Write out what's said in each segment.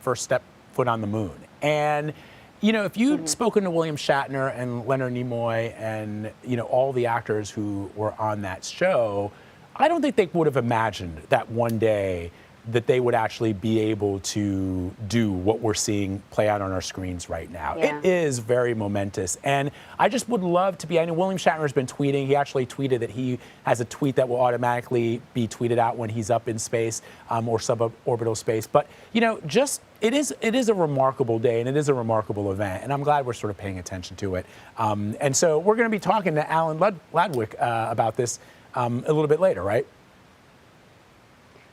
first step foot on the moon. And, you know, if you'd spoken to William Shatner and Leonard Nimoy and, you know, all the actors who were on that show, I don't think they would have imagined that one day that they would actually be able to do what we're seeing play out on our screens right now. Yeah. It is very momentous. And I just would love to be, I know William Shatner's been tweeting. He actually tweeted that he has a tweet that will automatically be tweeted out when he's up in space or suborbital space. But, you know, just, it is a remarkable day and it is a remarkable event. And I'm glad we're sort of paying attention to it. And so we're going to be talking to Alan Ladwick about this a little bit later, right?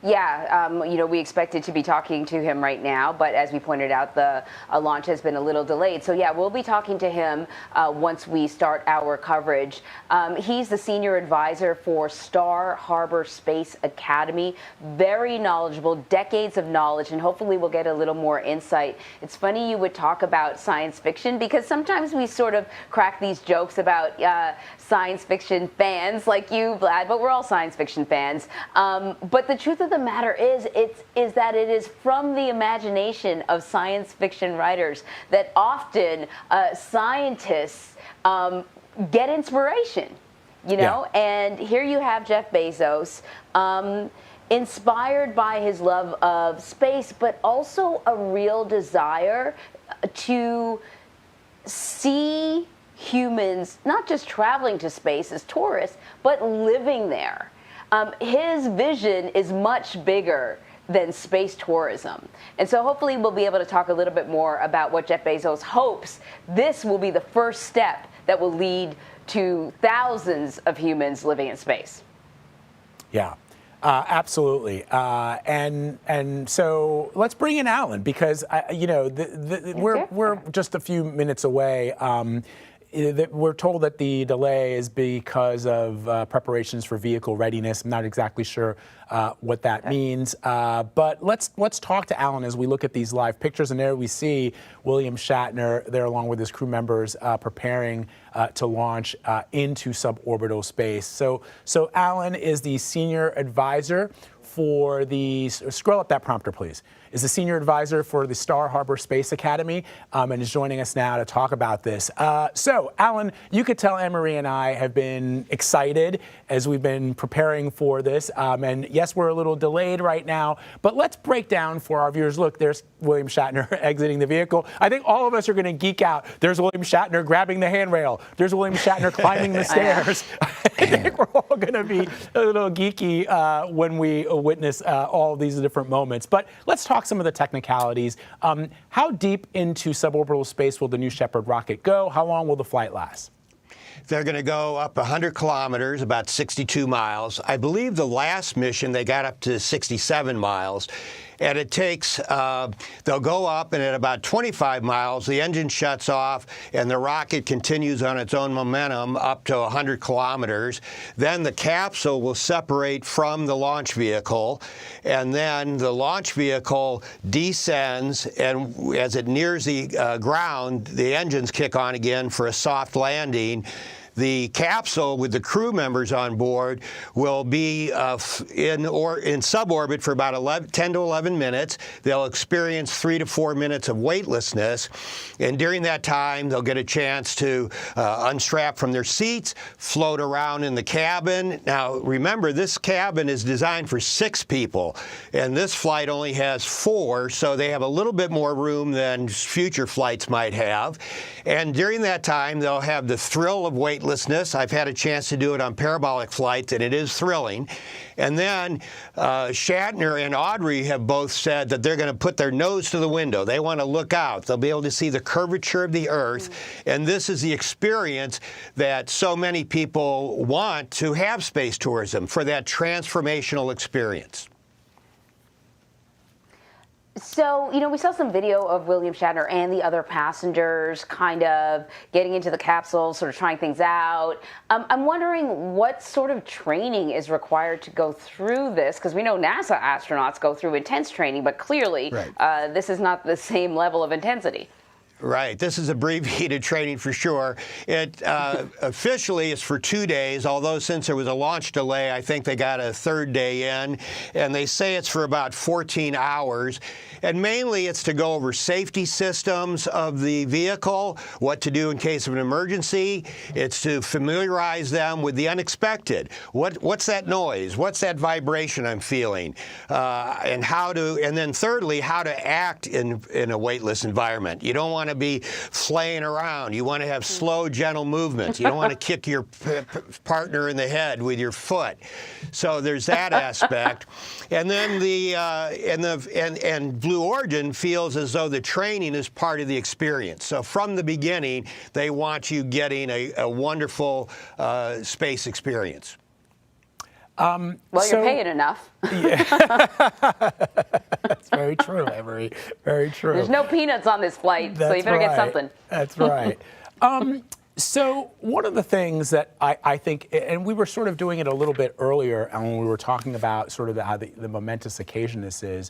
Yeah, you know, we expected to be talking to him right now, but as we pointed out, the launch has been a little delayed. So yeah, we'll be talking to him once we start our coverage. He's the senior advisor for Star Harbor Space Academy. Very knowledgeable, decades of knowledge, and hopefully we'll get a little more insight. It's funny you would talk about science fiction because sometimes we sort of crack these jokes about science fiction fans like you, Vlad, but we're all science fiction fans. But the truth of the matter is that it is from the imagination of science fiction writers that often scientists get inspiration, you know? Yeah. And here you have Jeff Bezos, inspired by his love of space, but also a real desire to see humans not just traveling to space as tourists, but living there. His vision is much bigger than space tourism. And so hopefully we'll be able to talk a little bit more about what Jeff Bezos hopes this will be the first step that will lead to thousands of humans living in space. Yeah. Absolutely, and so let's bring in Alan because you know we're just a few minutes away. We're told that the delay is because of preparations for vehicle readiness. I'm not exactly sure what that means, but let's talk to Alan as we look at these live pictures. And there we see William Shatner there along with his crew members preparing to launch into suborbital space. So Alan is the senior advisor for the, scroll up that prompter, please, is the senior advisor for the Star Harbor Space Academy and is joining us now to talk about this. So, Alan, you could tell Anne-Marie and I have been excited as we've been preparing for this. And yes, we're a little delayed right now, but let's break down for our viewers. Look, there's William Shatner exiting the vehicle. I think all of us are going to geek out. There's William Shatner grabbing the handrail. There's William Shatner climbing the stairs. I think we're all going to be a little geeky when we witness all of these different moments. But let's talk some of the technicalities. How deep into suborbital space will the New Shepard rocket go? How long will the flight last? They're going to go up 100 kilometers, about 62 miles. I believe the last mission, they got up to 67 miles. And it takes, they'll go up, and at about 25 miles, the engine shuts off, and the rocket continues on its own momentum up to 100 kilometers. Then the capsule will separate from the launch vehicle, and then the launch vehicle descends, and as it nears the ground, the engines kick on again for a soft landing. The capsule with the crew members on board will be in suborbit for about 10 to 11 minutes. They'll experience 3 to 4 minutes of weightlessness, and during that time, they'll get a chance to unstrap from their seats, float around in the cabin. Now, remember, this cabin is designed for 6 people, and this flight only has 4, so they have a little bit more room than future flights might have. And during that time, they'll have the thrill of weightlessness. I've had a chance to do it on parabolic flights, and it is thrilling. And then Shatner and Audrey have both said that they're going to put their nose to the window. They want to look out. They'll be able to see the curvature of the Earth. And this is the experience that so many people want to have space tourism, for that transformational experience. So, you know, we saw some video of William Shatner and the other passengers kind of getting into the capsule, sort of trying things out. I'm wondering what sort of training is required to go through this, because we know NASA astronauts go through intense training, but clearly this is not the same level of intensity. Right. This is abbreviated training for sure. It officially is for 2 days, although since there was a launch delay, I think they got a third day in, and they say it's for about 14 hours. And mainly it's to go over safety systems of the vehicle, what to do in case of an emergency. It's to familiarize them with the unexpected. What's that noise? What's that vibration I'm feeling? And then thirdly, how to act in a weightless environment. You don't want to be flaying around. You want to have slow, gentle movements. You don't want to kick your partner in the head with your foot. So there's that aspect. And then Blue Origin feels as though the training is part of the experience. So from the beginning, they want you getting a wonderful space experience. Well, you're paying enough. Yeah. That's very true, Emery. Very true. There's no peanuts on this flight, so you better get something. That's right. So one of the things that I think, and we were sort of doing it a little bit earlier when we were talking about sort of how the momentous occasion this is,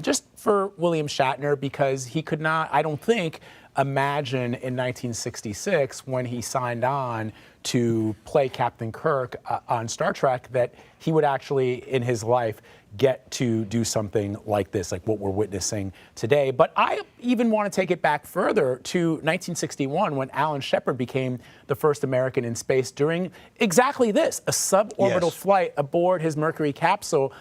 just for William Shatner, because he could not, I don't think, imagine in 1966 when he signed on to play Captain Kirk on Star Trek that he would actually, in his life, get to do something like this, like what we're witnessing today. But I even want to take it back further to 1961 when Alan Shepard became the first American in space doing exactly this, a suborbital flight aboard his Mercury capsule,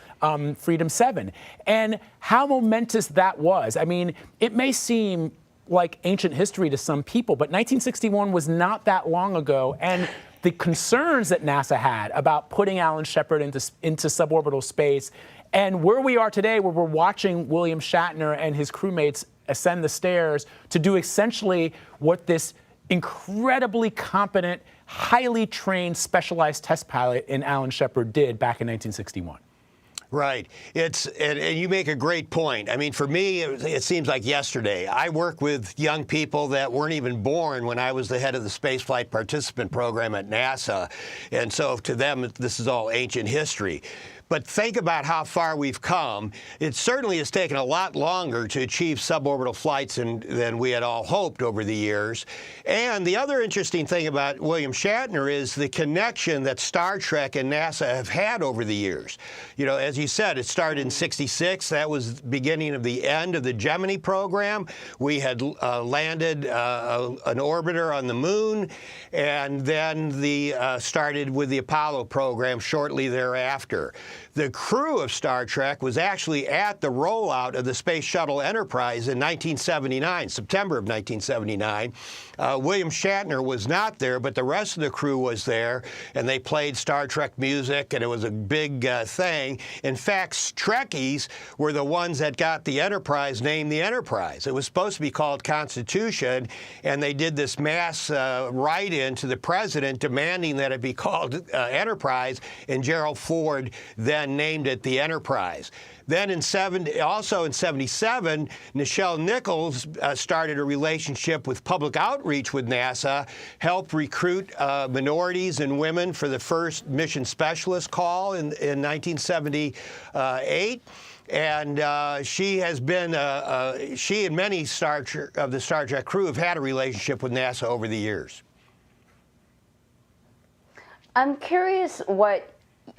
Freedom 7. And how momentous that was. I mean, it may seem like ancient history to some people, but 1961 was not that long ago. And the concerns that NASA had about putting Alan Shepard into suborbital space, and where we are today, where we're watching William Shatner and his crewmates ascend the stairs to do essentially what this incredibly competent, highly trained, specialized test pilot in Alan Shepard did back in 1961. Right. And you make a great point. I mean, for me, it seems like yesterday. I work with young people that weren't even born when I was the head of the Spaceflight Participant Program at NASA. And so to them, this is all ancient history. But think about how far we've come. It certainly has taken a lot longer to achieve suborbital flights than we had all hoped over the years. And the other interesting thing about William Shatner is the connection that Star Trek and NASA have had over the years. You know, as you said, it started in '66. That was the beginning of the end of the Gemini program. We had landed an orbiter on the moon, and then started with the Apollo program shortly thereafter. The crew of Star Trek was actually at the rollout of the Space Shuttle Enterprise in 1979, September of 1979. William Shatner was not there, but the rest of the crew was there, and they played Star Trek music, and it was a big thing. In fact, Trekkies were the ones that got the Enterprise named the Enterprise. It was supposed to be called Constitution, and they did this mass write-in to the president demanding that it be called Enterprise, and Gerald Ford then named it the Enterprise. Then also in '77, Nichelle Nichols started a relationship with public outreach with NASA, helped recruit minorities and women for the first mission specialist call in 1978. And she has been, she and many of the Star Trek crew have had a relationship with NASA over the years. I'm curious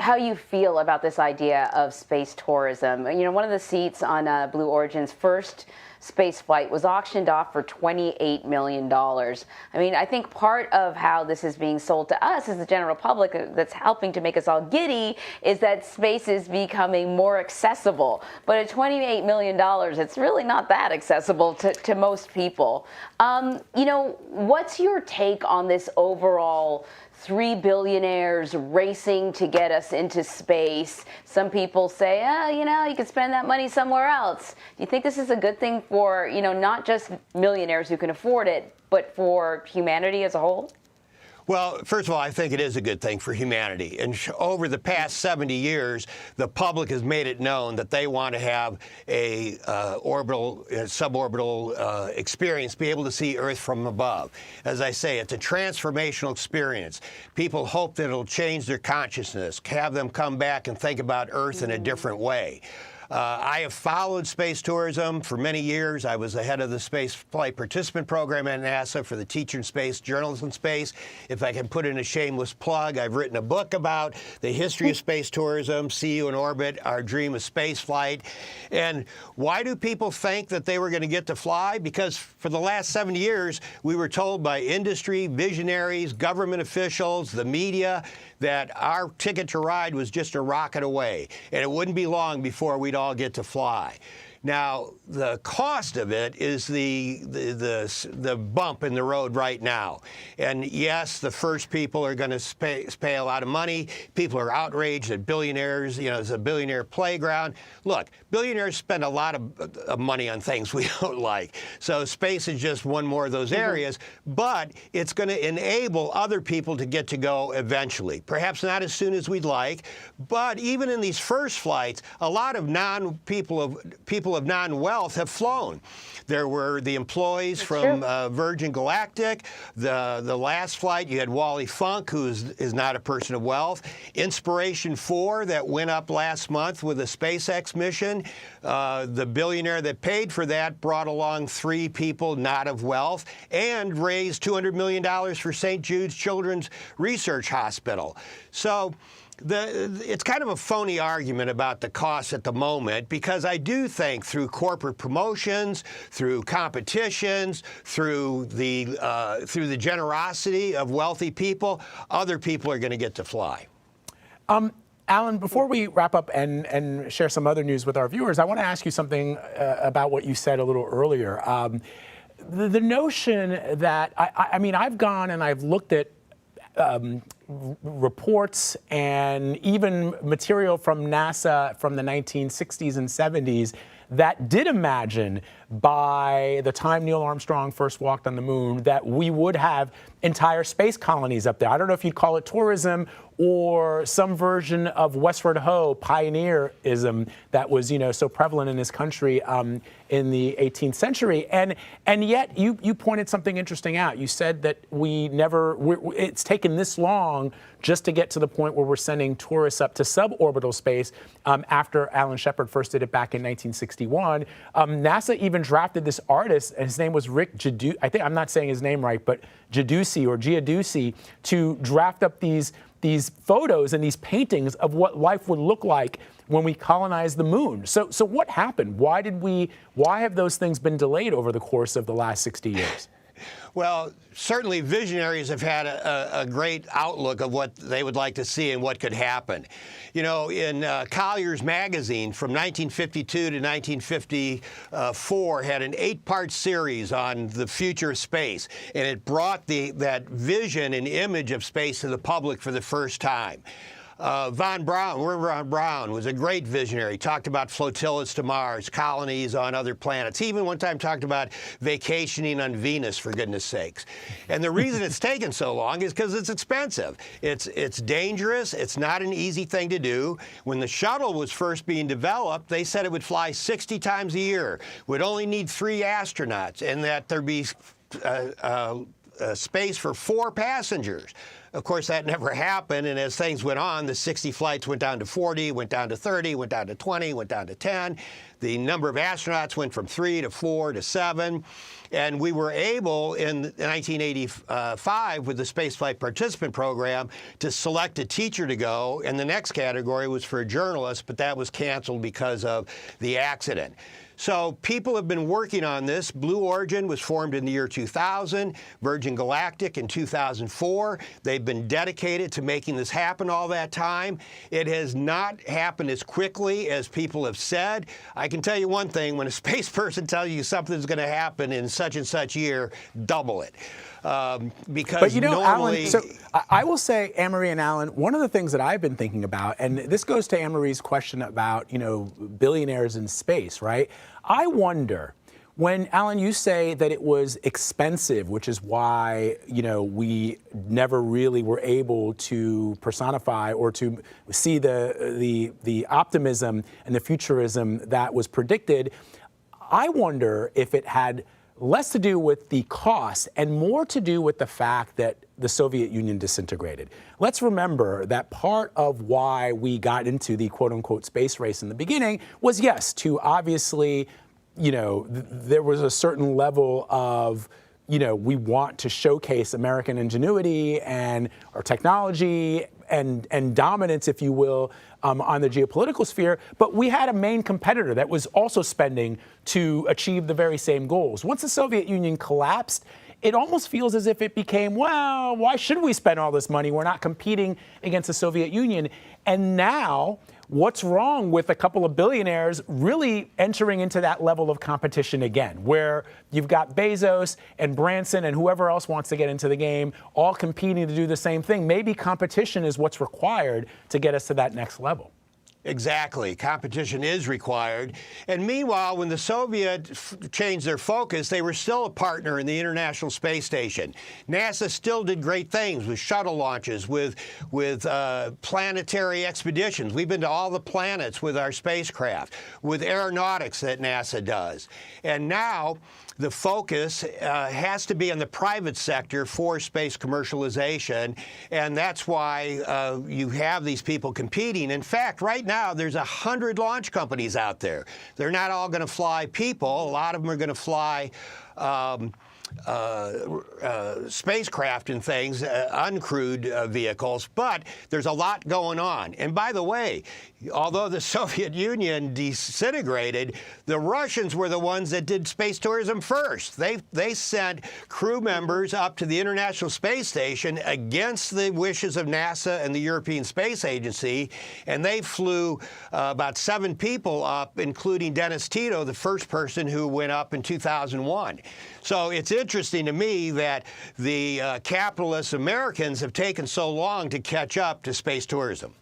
how you feel about this idea of space tourism. You know, one of the seats on Blue Origin's first space flight was auctioned off for $28 million. I mean, I think part of how this is being sold to us as the general public that's helping to make us all giddy is that space is becoming more accessible. But at $28 million, it's really not that accessible to most people. You know, what's your take on this overall 3 billionaires racing to get us into space? Some people say, you know, you could spend that money somewhere else. Do you think this is a good thing for, you know, not just millionaires who can afford it, but for humanity as a whole? Well, first of all, I think it is a good thing for humanity. And over the past 70 years, the public has made it known that they want to have a suborbital experience, be able to see Earth from above. As I say, it's a transformational experience. People hope that it'll change their consciousness, have them come back and think about Earth in a different way. I have followed space tourism for many years. I was the head of the space flight participant program at NASA for the Teacher in Space, Journals in Space. If I can put in a shameless plug, I've written a book about the history of space tourism, See You in Orbit, Our Dream of Space Flight. And why do people think that they were going to get to fly? Because for the last 70 years, we were told by industry, visionaries, government officials, the media, that our ticket to ride was just a rocket away, and it wouldn't be long before we'd all get to fly. Now, the cost of it is the bump in the road right now. And yes, the first people are going to pay a lot of money. People are outraged that billionaires, it's a billionaire playground. Look, billionaires spend a lot of money on things we don't like. So space is just one more of those areas. But it's going to enable other people to get to go eventually. Perhaps not as soon as we'd like, but even in these first flights, a lot of people of non-wealth have flown. There were the employees from Virgin Galactic. The last flight, you had Wally Funk, who is not a person of wealth. Inspiration 4 that went up last month with a SpaceX mission. The billionaire that paid for that brought along 3 people not of wealth and raised $200 million for St. Jude's Children's Research Hospital. So it's kind of a phony argument about the costs at the moment, because I do think through corporate promotions, through competitions, through the generosity of wealthy people, other people are going to get to fly. Alan, before we wrap up and share some other news with our viewers, I want to ask you something about what you said a little earlier. The notion that, I mean, I've gone and I've looked at reports and even material from NASA from the 1960s and 70s that did imagine by the time Neil Armstrong first walked on the moon that we would have entire space colonies up there. I don't know if you'd call it tourism or some version of Westward Ho, pioneerism that was, so prevalent in this country in the 18th century. And yet you pointed something interesting out. You said that it's taken this long just to get to the point where we're sending tourists up to suborbital space after Alan Shepard first did it back in 1961. NASA even drafted this artist, and his name was Rick Giudice. I think I'm not saying his name right, but Giudice, to draft up these photos and these paintings of what life would look like when we colonized the moon. So what happened? Why have those things been delayed over the course of the last 60 years? Well, certainly visionaries have had a great outlook of what they would like to see and what could happen. In Collier's magazine from 1952 to 1954 had an 8-part series on the future of space, and it brought that vision and image of space to the public for the first time. Von Braun was a great visionary. Talked about flotillas to Mars, colonies on other planets. He even one time talked about vacationing on Venus, for goodness sakes. And the reason it's taken so long is because it's expensive. It's dangerous. It's not an easy thing to do. When the shuttle was first being developed, they said it would fly 60 times a year, would only need 3 astronauts, and that there'd be space for 4 passengers. Of course, that never happened, and as things went on, the 60 flights went down to 40, went down to 30, went down to 20, went down to 10. The number of astronauts went from 3 to 4 to 7, and we were able in 1985 with the Spaceflight Participant Program to select a teacher to go, and the next category was for a journalist, but that was canceled because of the accident. So people have been working on this. Blue Origin was formed in the year 2000, Virgin Galactic in 2004. They've been dedicated to making this happen all that time. It has not happened as quickly as people have said. I can tell you one thing, when a space person tells you something's going to happen in such and such year, double it. Because but normally, Alan, so I will say, Anne-Marie and Alan, one of the things that I've been thinking about, and this goes to Anne-Marie's question about, billionaires in space, right? I wonder, when, Alan, you say that it was expensive, which is why, we never really were able to personify or to see the optimism and the futurism that was predicted, I wonder if it had less to do with the cost and more to do with the fact that the Soviet Union disintegrated. Let's remember that part of why we got into the quote-unquote space race in the beginning was, yes, to obviously, there was a certain level of, we want to showcase American ingenuity and our technology and dominance, if you will, on the geopolitical sphere. But we had a main competitor that was also spending to achieve the very same goals. Once the Soviet Union collapsed, it almost feels as if it became, well, why should we spend all this money? We're not competing against the Soviet Union. And now, what's wrong with a couple of billionaires really entering into that level of competition again, where you've got Bezos and Branson and whoever else wants to get into the game all competing to do the same thing? Maybe competition is what's required to get us to that next level. Exactly. Competition is required. And meanwhile, when the Soviets changed their focus, they were still a partner in the International Space Station. NASA still did great things with shuttle launches, with planetary expeditions. We've been to all the planets with our spacecraft, with aeronautics that NASA does. And now the focus has to be on the private sector for space commercialization, and that's why you have these people competing. In fact, right now, there's 100 launch companies out there. They're not all going to fly people. A lot of them are going to fly spacecraft and things, uncrewed vehicles, but there's a lot going on. And by the way, although the Soviet Union disintegrated, the Russians were the ones that did space tourism first. They sent crew members up to the International Space Station against the wishes of NASA and the European Space Agency, and they flew about 7 people up, including Dennis Tito, the first person who went up in 2001. So it's interesting to me that the capitalist Americans have taken so long to catch up to space tourism.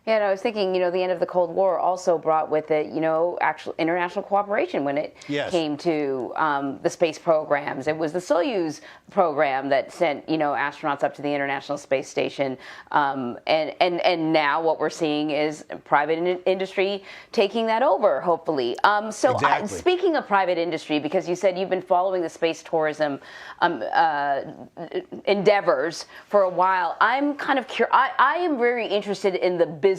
Yeah, and I was thinking, the end of the Cold War also brought with it, actual international cooperation when it came to the space programs. It was the Soyuz program that sent, astronauts up to the International Space Station. And now what we're seeing is private industry taking that over, hopefully. Speaking of private industry, because you said you've been following the space tourism endeavors for a while, I'm kind of curious. I am very interested in the businesses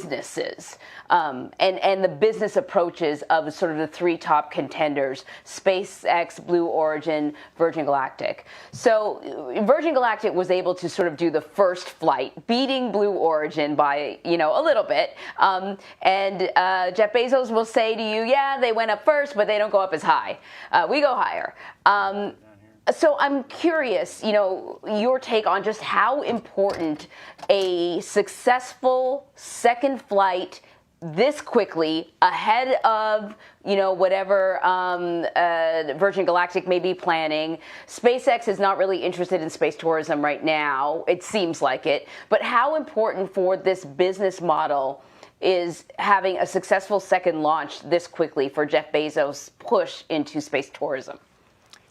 and the business approaches of sort of the 3 top contenders: SpaceX, Blue Origin, Virgin Galactic. So Virgin Galactic was able to sort of do the first flight, beating Blue Origin by, a little bit. And Jeff Bezos will say to you, yeah, they went up first, but they don't go up as high. We go higher. So I'm curious, your take on just how important a successful second flight this quickly ahead of, whatever Virgin Galactic may be planning. SpaceX is not really interested in space tourism right now. It seems like it. But how important for this business model is having a successful second launch this quickly for Jeff Bezos' push into space tourism?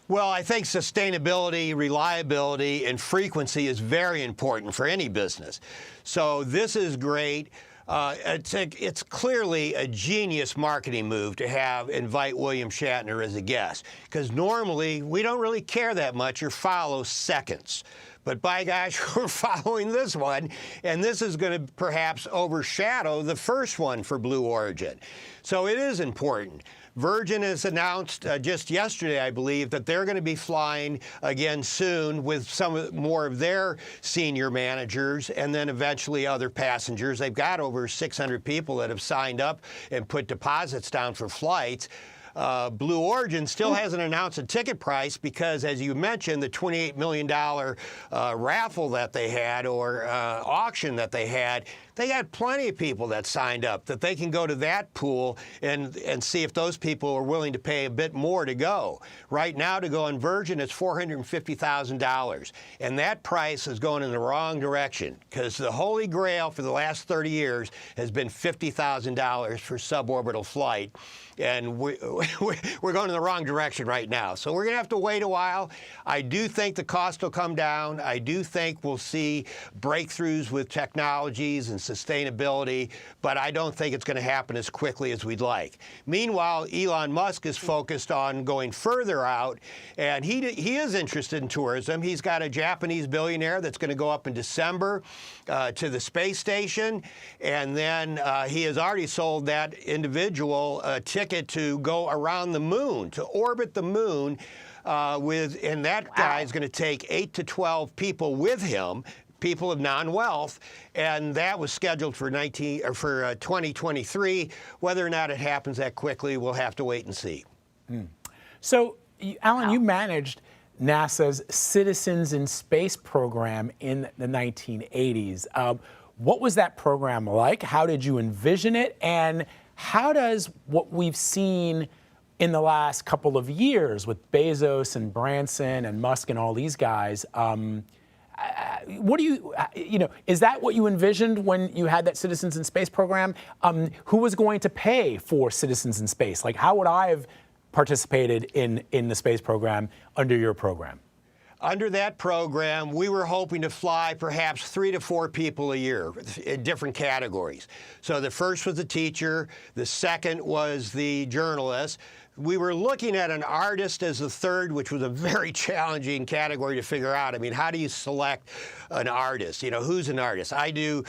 Well, I think sustainability, reliability, and frequency is very important for any business. So this is great. It's clearly a genius marketing move to invite William Shatner as a guest, because normally we don't really care that much or follow seconds. But by gosh, we're following this one, and this is going to perhaps overshadow the first one for Blue Origin. So it is important. Virgin has announced just yesterday, I believe, that they're going to be flying again soon with some more of their senior managers and then eventually other passengers. They've got over 600 people that have signed up and put deposits down for flights. Blue Origin still hasn't announced a ticket price because, as you mentioned, the $28 million raffle that they had or auction that they had, they got plenty of people that signed up that they can go to that pool and see if those people are willing to pay a bit more to go. Right now, to go on Virgin, it's $450,000. And that price is going in the wrong direction because the holy grail for the last 30 years has been $50,000 for suborbital flight. And we're going in the wrong direction right now. So we're going to have to wait a while. I do think the cost will come down. I do think we'll see breakthroughs with technologies and sustainability, but I don't think it's going to happen as quickly as we'd like. Meanwhile, Elon Musk is focused on going further out, and he is interested in tourism. He's got a Japanese billionaire that's going to go up in December to the space station, and then he has already sold that individual a ticket to go around the moon, to orbit the moon, and that guy is going to take 8 to 12 people with him, people of non-wealth, and that was scheduled for 2023. Whether or not it happens that quickly, we'll have to wait and see. So, Alan, you managed NASA's Citizens in Space program in the 1980s. What was that program like? How did you envision it? And how does what we've seen in the last couple of years with Bezos and Branson and Musk and all these guys, what do you is that what you envisioned when you had that Citizens in Space program? Who was going to pay for Citizens in Space? Like, how would I have participated in the space program under your program? Under that program, we were hoping to fly perhaps 3 to 4 people a year in different categories. So the first was the teacher, the second was the journalist. We were looking at an artist as the third, which was a very challenging category to figure out. I mean, how do you select an artist? You know, who's an artist? I do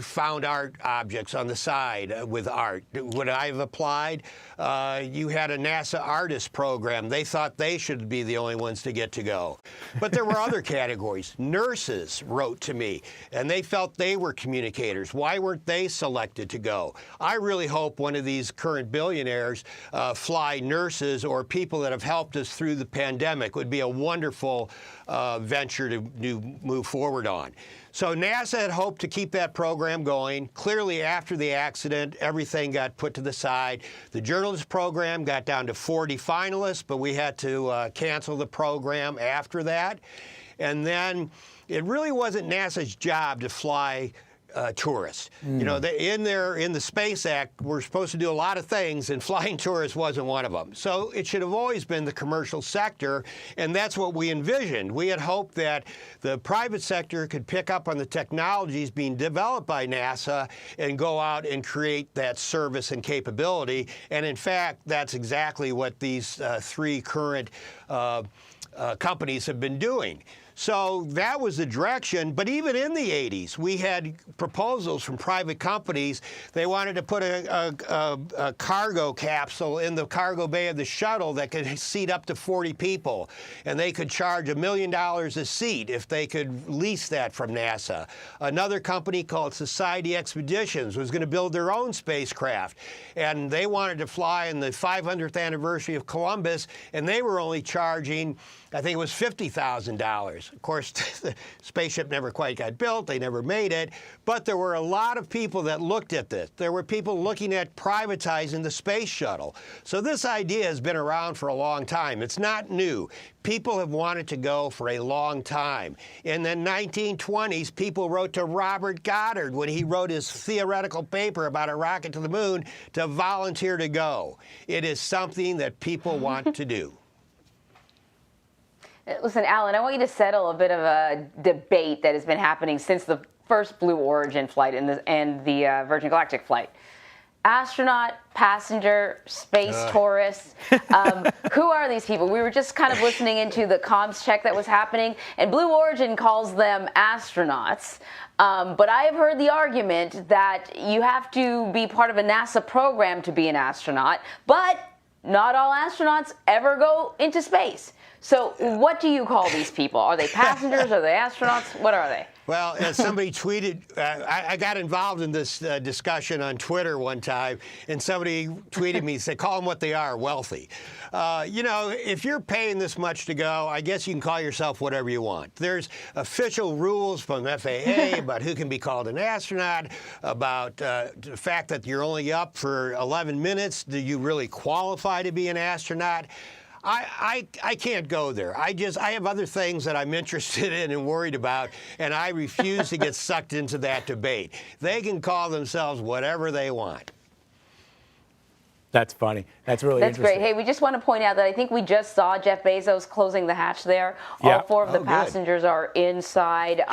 found art objects on the side with art. Would I have applied? You had a NASA artist program. They thought they should be the only ones to get to go. But there were other categories. Nurses wrote to me, and they felt they were communicators. Why weren't they selected to go? I really hope one of these current billionaires fly nurses or people that have helped us through the pandemic. Would be a wonderful venture to move forward on. So NASA had hoped to keep that program going. Clearly, after the accident, everything got put to the side. The journalist program got down to 40 finalists, but we had to cancel the program after that. And then it really wasn't NASA's job to fly tourists. You know, in the Space Act, we're supposed to do a lot of things, and flying tourists wasn't one of them. So it should have always been the commercial sector, and that's what we envisioned. We had hoped that the private sector could pick up on the technologies being developed by NASA and go out and create that service and capability. And in fact, that's exactly what these 3 current companies have been doing. So that was the direction. But even in the 80s, we had proposals from private companies. They wanted to put a cargo capsule in the cargo bay of the shuttle that could seat up to 40 people. And they could charge $1 million a seat if they could lease that from NASA. Another company called Society Expeditions was going to build their own spacecraft. And they wanted to fly in the 500th anniversary of Columbus, and they were only charging, I think it was $50,000. Of course, the spaceship never quite got built. They never made it. But there were a lot of people that looked at this. There were people looking at privatizing the space shuttle. So this idea has been around for a long time. It's not new. People have wanted to go for a long time. In the 1920s, people wrote to Robert Goddard when he wrote his theoretical paper about a rocket to the moon to volunteer to go. It is something that people want to do. Listen, Alan, I want you to settle a bit of a debate that has been happening since the first Blue Origin flight and the Virgin Galactic flight. Astronaut, passenger, space tourists. Who are these people? We were just kind of listening into the comms check that was happening, and Blue Origin calls them astronauts. But I have heard the argument that you have to be part of a NASA program to be an astronaut, but not all astronauts ever go into space. So what do you call these people? Are they passengers? Are they astronauts? What are they? Well, as somebody tweeted, I got involved in this discussion on Twitter one time, and somebody tweeted me, said, call them what they are, wealthy. You know, if you're paying this much to go, I guess you can call yourself whatever you want. There's official rules from FAA about who can be called an astronaut, about the fact that you're only up for 11 minutes. Do you really qualify to be an astronaut? I can't go there. I have other things that I'm interested in and worried about, and I refuse to get sucked into that debate. They can call themselves whatever they want. That's funny. That's really That's interesting. great. Hey, we just want to point out that I think we just saw Jeff Bezos closing the hatch there. Yeah. All 4 of the good. passengers are inside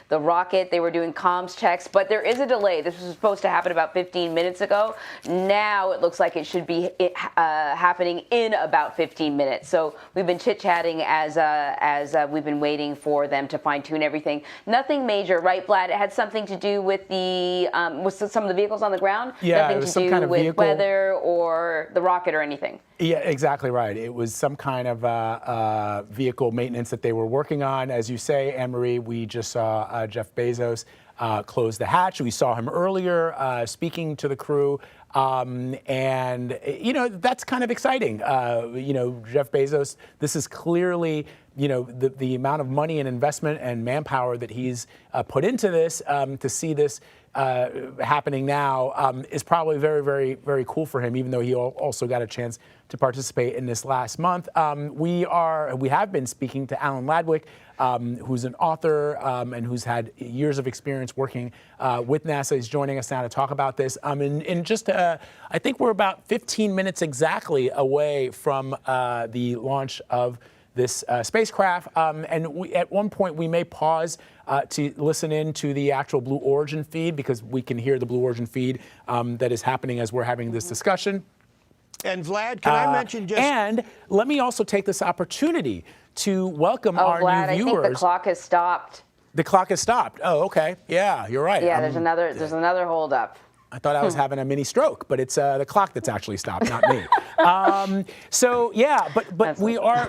the rocket. They were doing comms checks, but there is a delay. This was supposed to happen about 15 minutes ago. Now it looks like it should be happening in about 15 minutes. So we've been chit-chatting as we've been waiting for them to fine-tune everything. Nothing major, right, Vlad? It had something to do with the with some of the vehicles on the ground. Yeah, Nothing it was to some do kind of with vehicle. weather or the rocket or anything. Yeah, exactly right. It was some kind of vehicle maintenance that they were working on. As you say, Anne-Marie, we just saw Jeff Bezos close the hatch. We saw him earlier speaking to the crew. And, you know, that's kind of exciting. You know, Jeff Bezos, this is clearly, you know, the amount of money and investment and manpower that he's put into this to see this happening now is probably very, very, very cool for him, even though he also got a chance to participate in this last month. We have been speaking to Alan Ladwick, who's an author and who's had years of experience working with NASA. He's joining us now to talk about this. And just, I think we're about 15 minutes exactly away from the launch of this spacecraft. And at one point, we may pause to listen in to the actual Blue Origin feed, because we can hear the Blue Origin feed that is happening as we're having this discussion. And Vlad, can I mention just... And let me also take this opportunity to welcome Oh, our Vlad, new viewers. I think the clock has stopped. The clock has stopped. Oh, okay. Yeah, you're right. Yeah, there's another hold up. I thought I was having a mini stroke, but it's the clock that's actually stopped, not me. So yeah, but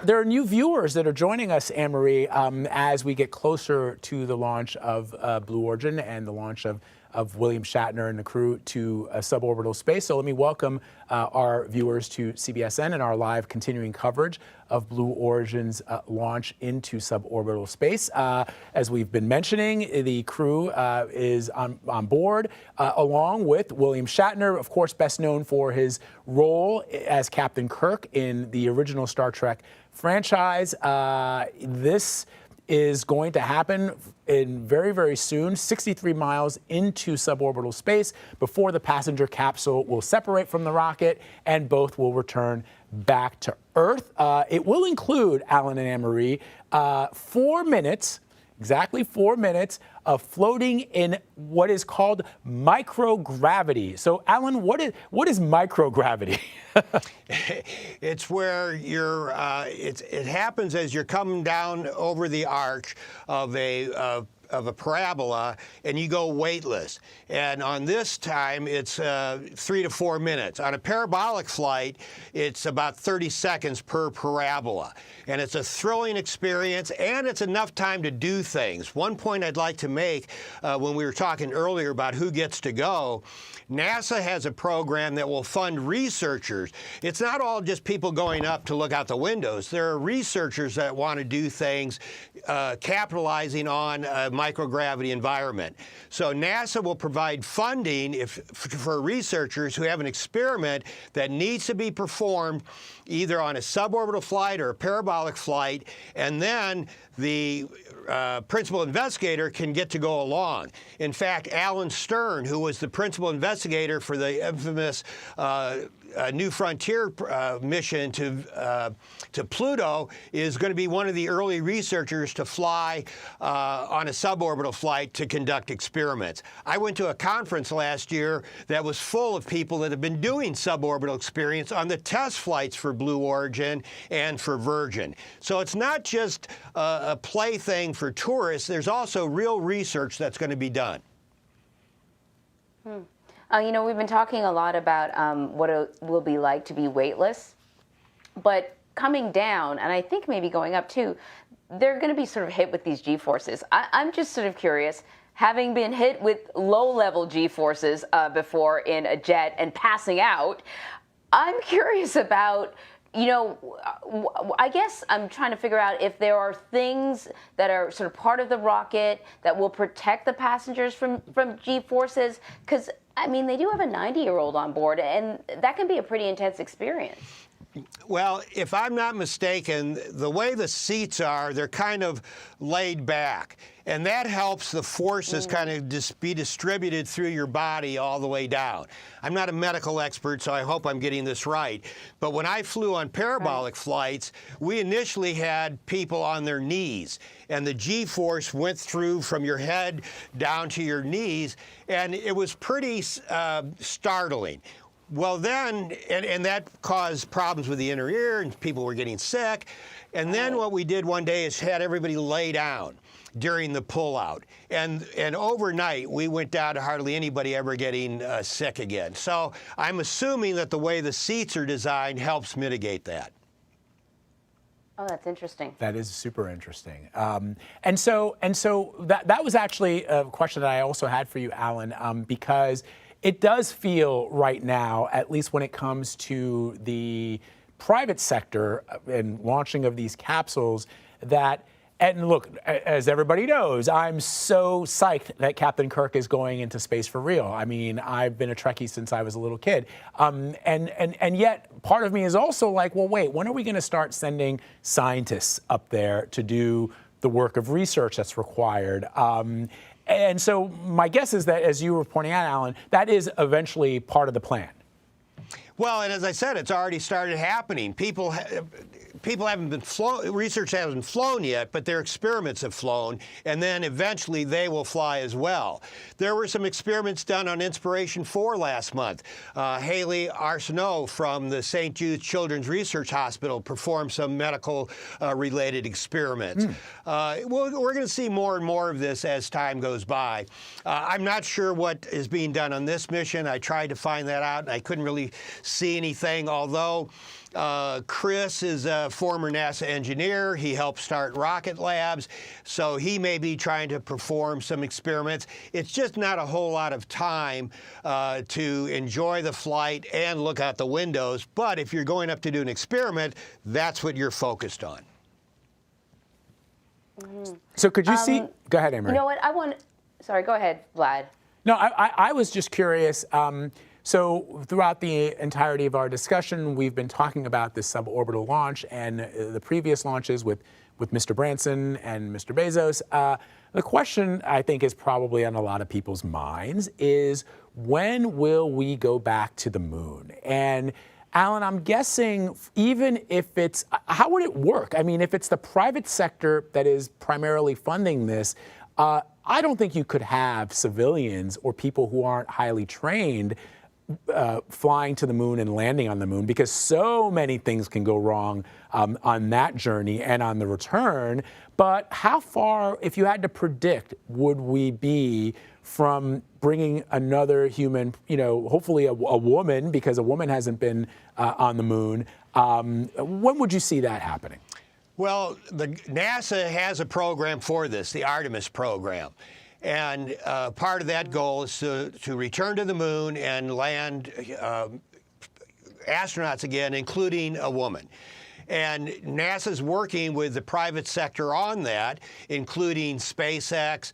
there are new viewers that are joining us, Anne-Marie, as we get closer to the launch of Blue Origin and the launch of William Shatner and the crew to suborbital space. So let me welcome our viewers to CBSN and our live continuing coverage of Blue Origin's launch into suborbital space. As we've been mentioning, the crew is on board, along with William Shatner, of course, best known for his role as Captain Kirk in the original Star Trek franchise. This is going to happen in very, very soon, 63 miles into suborbital space before the passenger capsule will separate from the rocket and both will return back to Earth. It will include, Alan and Anne-Marie, 4 minutes, exactly 4 minutes of floating in what is called microgravity. So, Alan, what is microgravity? It's where you're. It happens as you're coming down over the arch of a parabola, and you go weightless. And on this time, it's 3 to 4 minutes. On a parabolic flight, it's about 30 seconds per parabola. And it's a thrilling experience, and it's enough time to do things. One point I'd like to make, when we were talking earlier about who gets to go, NASA has a program that will fund researchers. It's not all just people going up to look out the windows. There are researchers that want to do things capitalizing on a microgravity environment. So NASA will provide funding for researchers who have an experiment that needs to be performed either on a suborbital flight or a parabolic flight, and then the principal investigator can get to go along. In fact, Alan Stern, who was the principal investigator for the infamous New Frontier mission to Pluto, is going to be one of the early researchers to fly on a suborbital flight to conduct experiments. I went to a conference last year that was full of people that have been doing suborbital experience on the test flights for Blue Origin and for Virgin. So it's not just a plaything for tourists. There's also real research that's going to be done. You know, we've been talking a lot about what it will be like to be weightless, but coming down, and I think maybe going up too, they're going to be sort of hit with these G-forces. I'm just sort of curious, having been hit with low-level G-forces before in a jet and passing out, I'm curious about, you know, I guess I'm trying to figure out if there are things that are sort of part of the rocket that will protect the passengers from G-forces, because I mean, they do have a 90-year-old on board, and that can be a pretty intense experience. Well, if I'm not mistaken, the way the seats are, they're kind of laid back. And that helps the forces kind of just be distributed through your body all the way down. I'm not a medical expert, so I hope I'm getting this right. But when I flew on parabolic flights, we initially had people on their knees. And the G-force went through from your head down to your knees. And it was pretty startling. Well, then, and that caused problems with the inner ear, and people were getting sick. And then what we did one day is had everybody lay down during the pullout. And overnight, we went down to hardly anybody ever getting sick again. So I'm assuming that the way the seats are designed helps mitigate that. Oh, that's interesting. That is super interesting. And so that was actually a question that I also had for you, Alan, because it does feel right now, at least when it comes to the private sector and launching of these capsules, that, and look, as everybody knows, I'm so psyched that Captain Kirk is going into space for real. I mean, I've been a Trekkie since I was a little kid. And yet part of me is also like, well, wait, when are we going to start sending scientists up there to do the work of research that's required? And so my guess is that, as you were pointing out, Alan, that is eventually part of the plan. Well, and as I said, it's already started happening. People haven't been research hasn't flown yet, but their experiments have flown, and then eventually they will fly as well. There were some experiments done on Inspiration 4 last month. Haley Arsenault from the St. Jude's Children's Research Hospital performed some medical-related experiments. We're going to see more and more of this as time goes by. I'm not sure what is being done on this mission. I tried to find that out, and I couldn't really see anything, although Chris is a former NASA engineer. He helped start Rocket Labs, so he may be trying to perform some experiments. It's just not a whole lot of time to enjoy the flight and look out the windows, but if you're going up to do an experiment, that's what you're focused on. So could you see, go ahead, Amory. You know what, sorry, go ahead, Vlad. No, I was just curious. So throughout the entirety of our discussion, we've been talking about this suborbital launch and the previous launches with Mr. Branson and Mr. Bezos. The question, I think, is probably on a lot of people's minds is, when will we go back to the moon? And Alan, I'm guessing even if it's, how would it work? I mean, if it's the private sector that is primarily funding this, I don't think you could have civilians or people who aren't highly trained flying to the moon and landing on the moon, because so many things can go wrong on that journey and on the return. But how far, if you had to predict, would we be from bringing another human, hopefully a woman, because a woman hasn't been on the moon? When would you see that happening? Well, NASA has a program for this, the Artemis program. And part of that goal is to return to the moon and land astronauts again, including a woman. And NASA's working with the private sector on that, including SpaceX,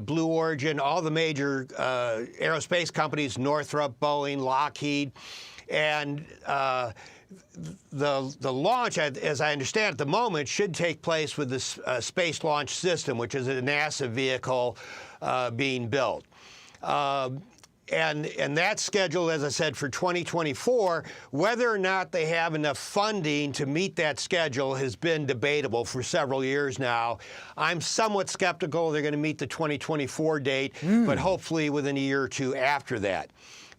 Blue Origin, all the major aerospace companies, Northrop, Boeing, Lockheed. And the launch, as I understand at the moment, should take place with the Space Launch System, which is a NASA vehicle being built. And that's scheduled, as I said, for 2024. Whether or not they have enough funding to meet that schedule has been debatable for several years now. I'm somewhat skeptical they're going to meet the 2024 date, but hopefully within a year or two after that.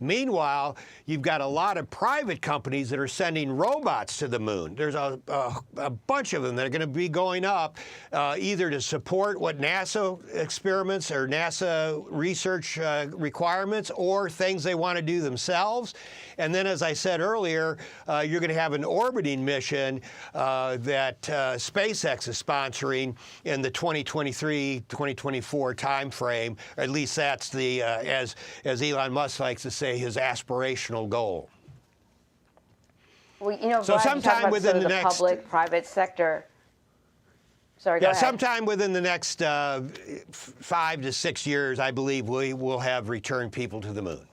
Meanwhile, you've got a lot of private companies that are sending robots to the moon. There's a bunch of them that are going to be going up either to support what NASA experiments or NASA research requirements, or things they want to do themselves. And then, as I said earlier, you're going to have an orbiting mission that SpaceX is sponsoring in the 2023-2024 timeframe. At least that's the, as Elon Musk likes to say, his aspirational goal. Well, so sometime within the next public-private sector. Sorry, go ahead. Sometime within the next 5 to 6 years, I believe we will have returned people to the moon.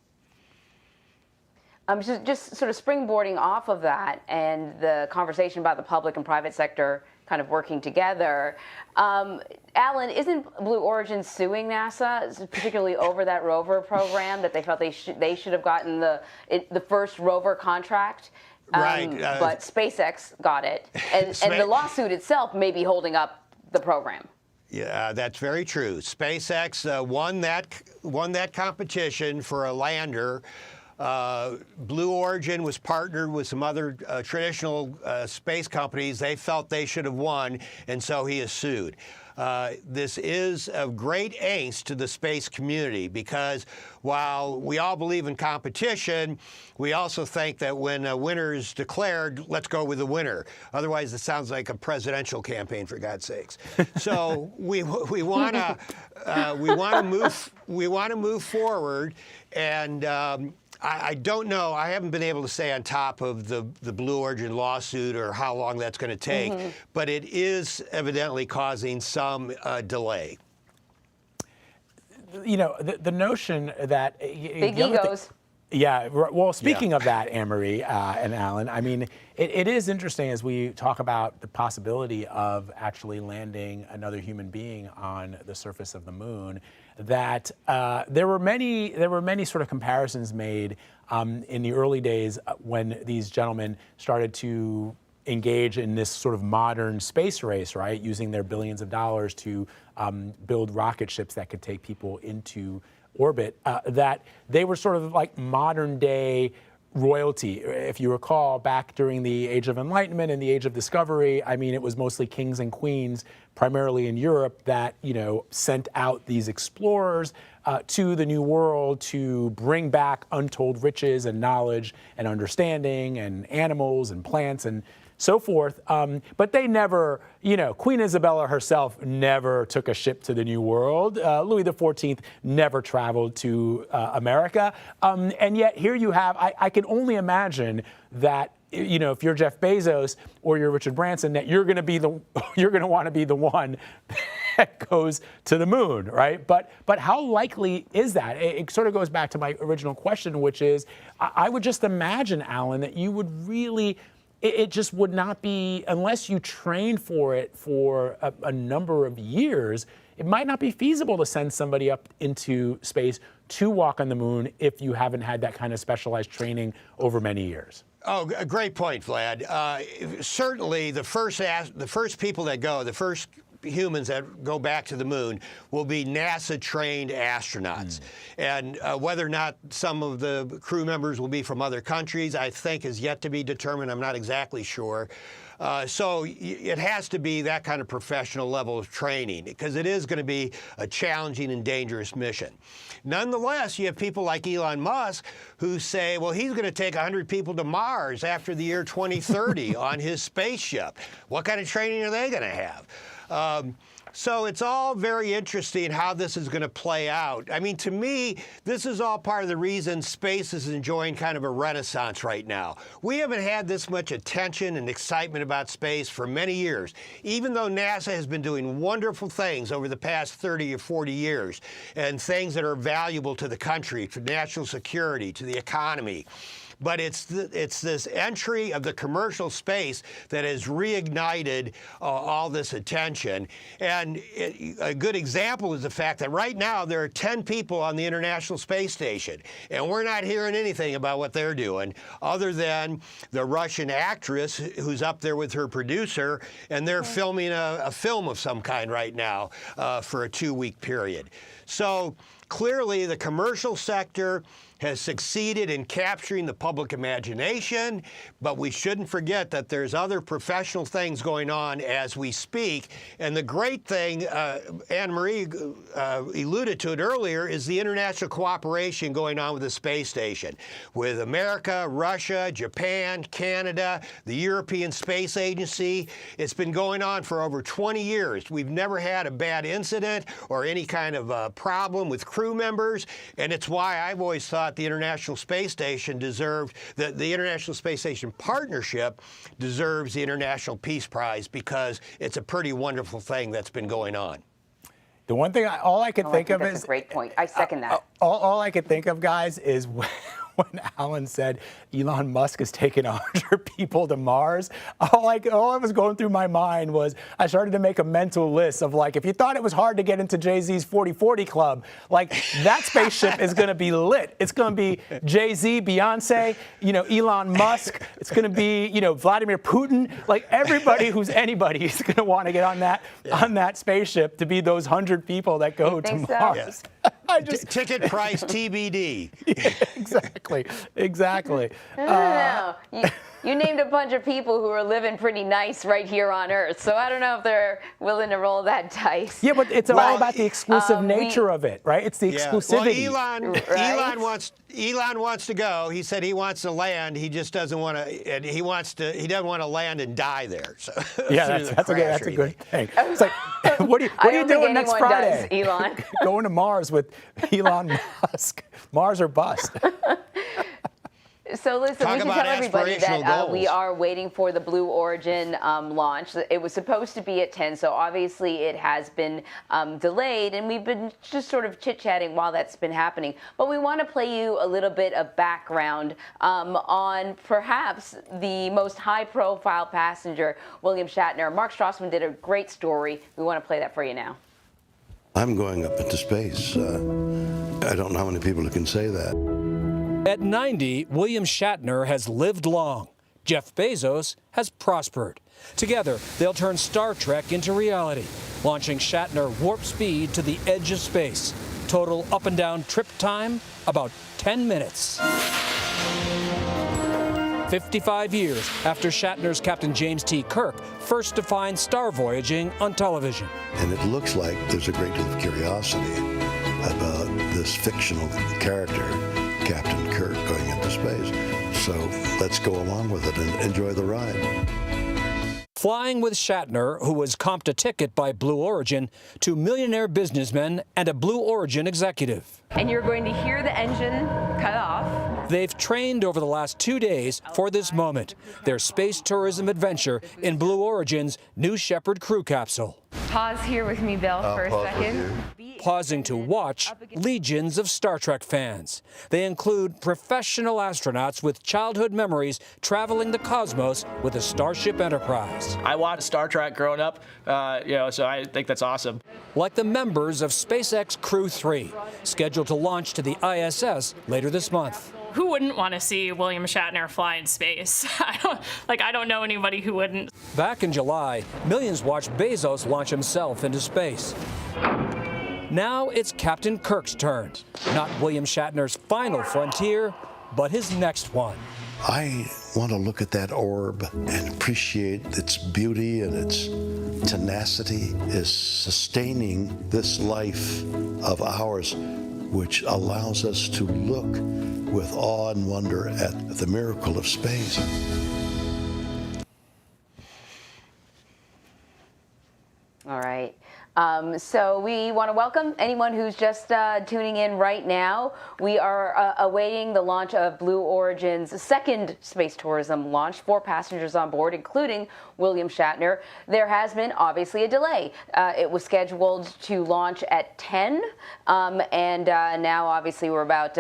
Just sort of springboarding off of that and the conversation about the public and private sector kind of working together. Alan, isn't Blue Origin suing NASA, particularly over that rover program that they felt they should have gotten the first rover contract? Right. But SpaceX got it, and the lawsuit itself may be holding up the program. Yeah, that's very true. SpaceX won that competition for a lander. Blue Origin was partnered with some other traditional space companies. They felt they should have won, and so he is sued. This is of great angst to the space community because while we all believe in competition, we also think that when a winner is declared, let's go with the winner. Otherwise, it sounds like a presidential campaign, for God's sakes. So we want to move forward, and I don't know. I haven't been able to say on top of the Blue Origin lawsuit or how long that's going to take, but it is evidently causing some delay. You know, the notion that big egos. Yeah. Well, speaking of that, Anne-Marie and Alan, I mean, it is interesting as we talk about the possibility of actually landing another human being on the surface of the moon, that there were many sort of comparisons made in the early days when these gentlemen started to engage in this sort of modern space race, right? Using their billions of dollars to build rocket ships that could take people into orbit, that they were sort of like modern day royalty. If you recall, back during the Age of Enlightenment and the Age of Discovery, I mean, it was mostly kings and queens, primarily in Europe, that, you know, sent out these explorers to the New World to bring back untold riches and knowledge and understanding and animals and plants and so forth. But they never, you know, Queen Isabella herself never took a ship to the New World. Louis XIV never traveled to America. And yet here you have, I can only imagine that, you know, if you're Jeff Bezos or you're Richard Branson, that you're going to want to be the one that goes to the moon, right? But how likely is that? It sort of goes back to my original question, which is, I would just imagine, Alan, that you would really, it just would not be, unless you trained for it for a number of years, it might not be feasible to send somebody up into space to walk on the moon if you haven't had that kind of specialized training over many years. Oh, a great point, Vlad. Certainly, the first people that go, the first humans that go back to the moon will be NASA-trained astronauts. And whether or not some of the crew members will be from other countries, I think is yet to be determined. I'm not exactly sure. So it has to be that kind of professional level of training because it is going to be a challenging and dangerous mission. Nonetheless, you have people like Elon Musk who say, well, he's going to take 100 people to Mars after the year 2030 on his spaceship. What kind of training are they going to have? So it's all very interesting how this is going to play out. I mean, to me, this is all part of the reason space is enjoying kind of a renaissance right now. We haven't had this much attention and excitement about space for many years, even though NASA has been doing wonderful things over the past 30 or 40 years, and things that are valuable to the country, to national security, to the economy. But it's this entry of the commercial space that has reignited all this attention. And a good example is the fact that right now there are 10 people on the International Space Station, and we're not hearing anything about what they're doing other than the Russian actress who's up there with her producer, and they're filming a film of some kind right now for a 2-week period. So clearly the commercial sector has succeeded in capturing the public imagination, but we shouldn't forget that there's other professional things going on as we speak. And the great thing, Anne-Marie alluded to it earlier, is the international cooperation going on with the space station, with America, Russia, Japan, Canada, the European Space Agency. It's been going on for over 20 years. We've never had a bad incident or any kind of problem with crew members, and it's why I've always thought the International Space Station deserved, the International Space Station partnership deserves the International Peace Prize because it's a pretty wonderful thing that's been going on. The one thing, all I could think of is... That's a great point. I second that. All I could think of, guys, is when Alan said Elon Musk has taken 100 people to Mars, all I was going through my mind was I started to make a mental list of like, if you thought it was hard to get into Jay-Z's 40/40 club, like that spaceship is going to be lit. It's going to be Jay-Z, Beyonce, Elon Musk. It's going to be, Vladimir Putin. Like everybody who's anybody is going to want to get on that spaceship to be those 100 people that go to Mars. So? Ticket price TBD. Exactly. No. You named a bunch of people who are living pretty nice right here on Earth, so I don't know if they're willing to roll that dice. Yeah, but it's all about the exclusive nature of it, right? It's the exclusivity. Well, Elon wants to go. He said he wants to land. He just doesn't want to. And he doesn't want to land and die there. So yeah, that's a good thing. It's like, what are you doing next Friday? Does, Elon. Going to Mars with Elon Musk. Mars or bust. So listen, we should tell everybody that we are waiting for the Blue Origin launch. It was supposed to be at 10, so obviously it has been delayed, and we've been just sort of chit-chatting while that's been happening. But we want to play you a little bit of background on perhaps the most high-profile passenger, William Shatner. Mark Strassman did a great story. We want to play that for you now. I'm going up into space. I don't know how many people can say that. At 90, William Shatner has lived long. Jeff Bezos has prospered. Together, they'll turn Star Trek into reality, launching Shatner warp speed to the edge of space. Total up and down trip time, about 10 minutes. 55 years after Shatner's Captain James T. Kirk first defined star voyaging on television. And it looks like there's a great deal of curiosity about this fictional character, Captain Kirk, going into space. So let's go along with it and enjoy the ride. Flying with Shatner, who was comped a ticket by Blue Origin, to millionaire businessmen and a Blue Origin executive. And you're going to hear the engine cut off. They've trained over the last 2 days for this moment, their space tourism adventure in Blue Origin's New Shepard crew capsule. Pause here with me, Bill, for a second. Pausing to watch legions of Star Trek fans. They include professional astronauts with childhood memories traveling the cosmos with the Starship Enterprise. I watched Star Trek growing up, so I think that's awesome. Like the members of SpaceX Crew 3, scheduled to launch to the ISS later this month. Who wouldn't want to see William Shatner fly in space? I don't know anybody who wouldn't. Back in July, millions watched Bezos launch himself into space. Now it's Captain Kirk's turn. Not William Shatner's final frontier, but his next one. I want to look at that orb and appreciate its beauty and its tenacity is sustaining this life of ours, which allows us to look with awe and wonder at the miracle of space. All right. So we want to welcome anyone who's just tuning in right now. We are awaiting the launch of Blue Origin's second space tourism launch. 4 passengers on board, including William Shatner. There has been obviously a delay. It was scheduled to launch at 10, and now obviously we're about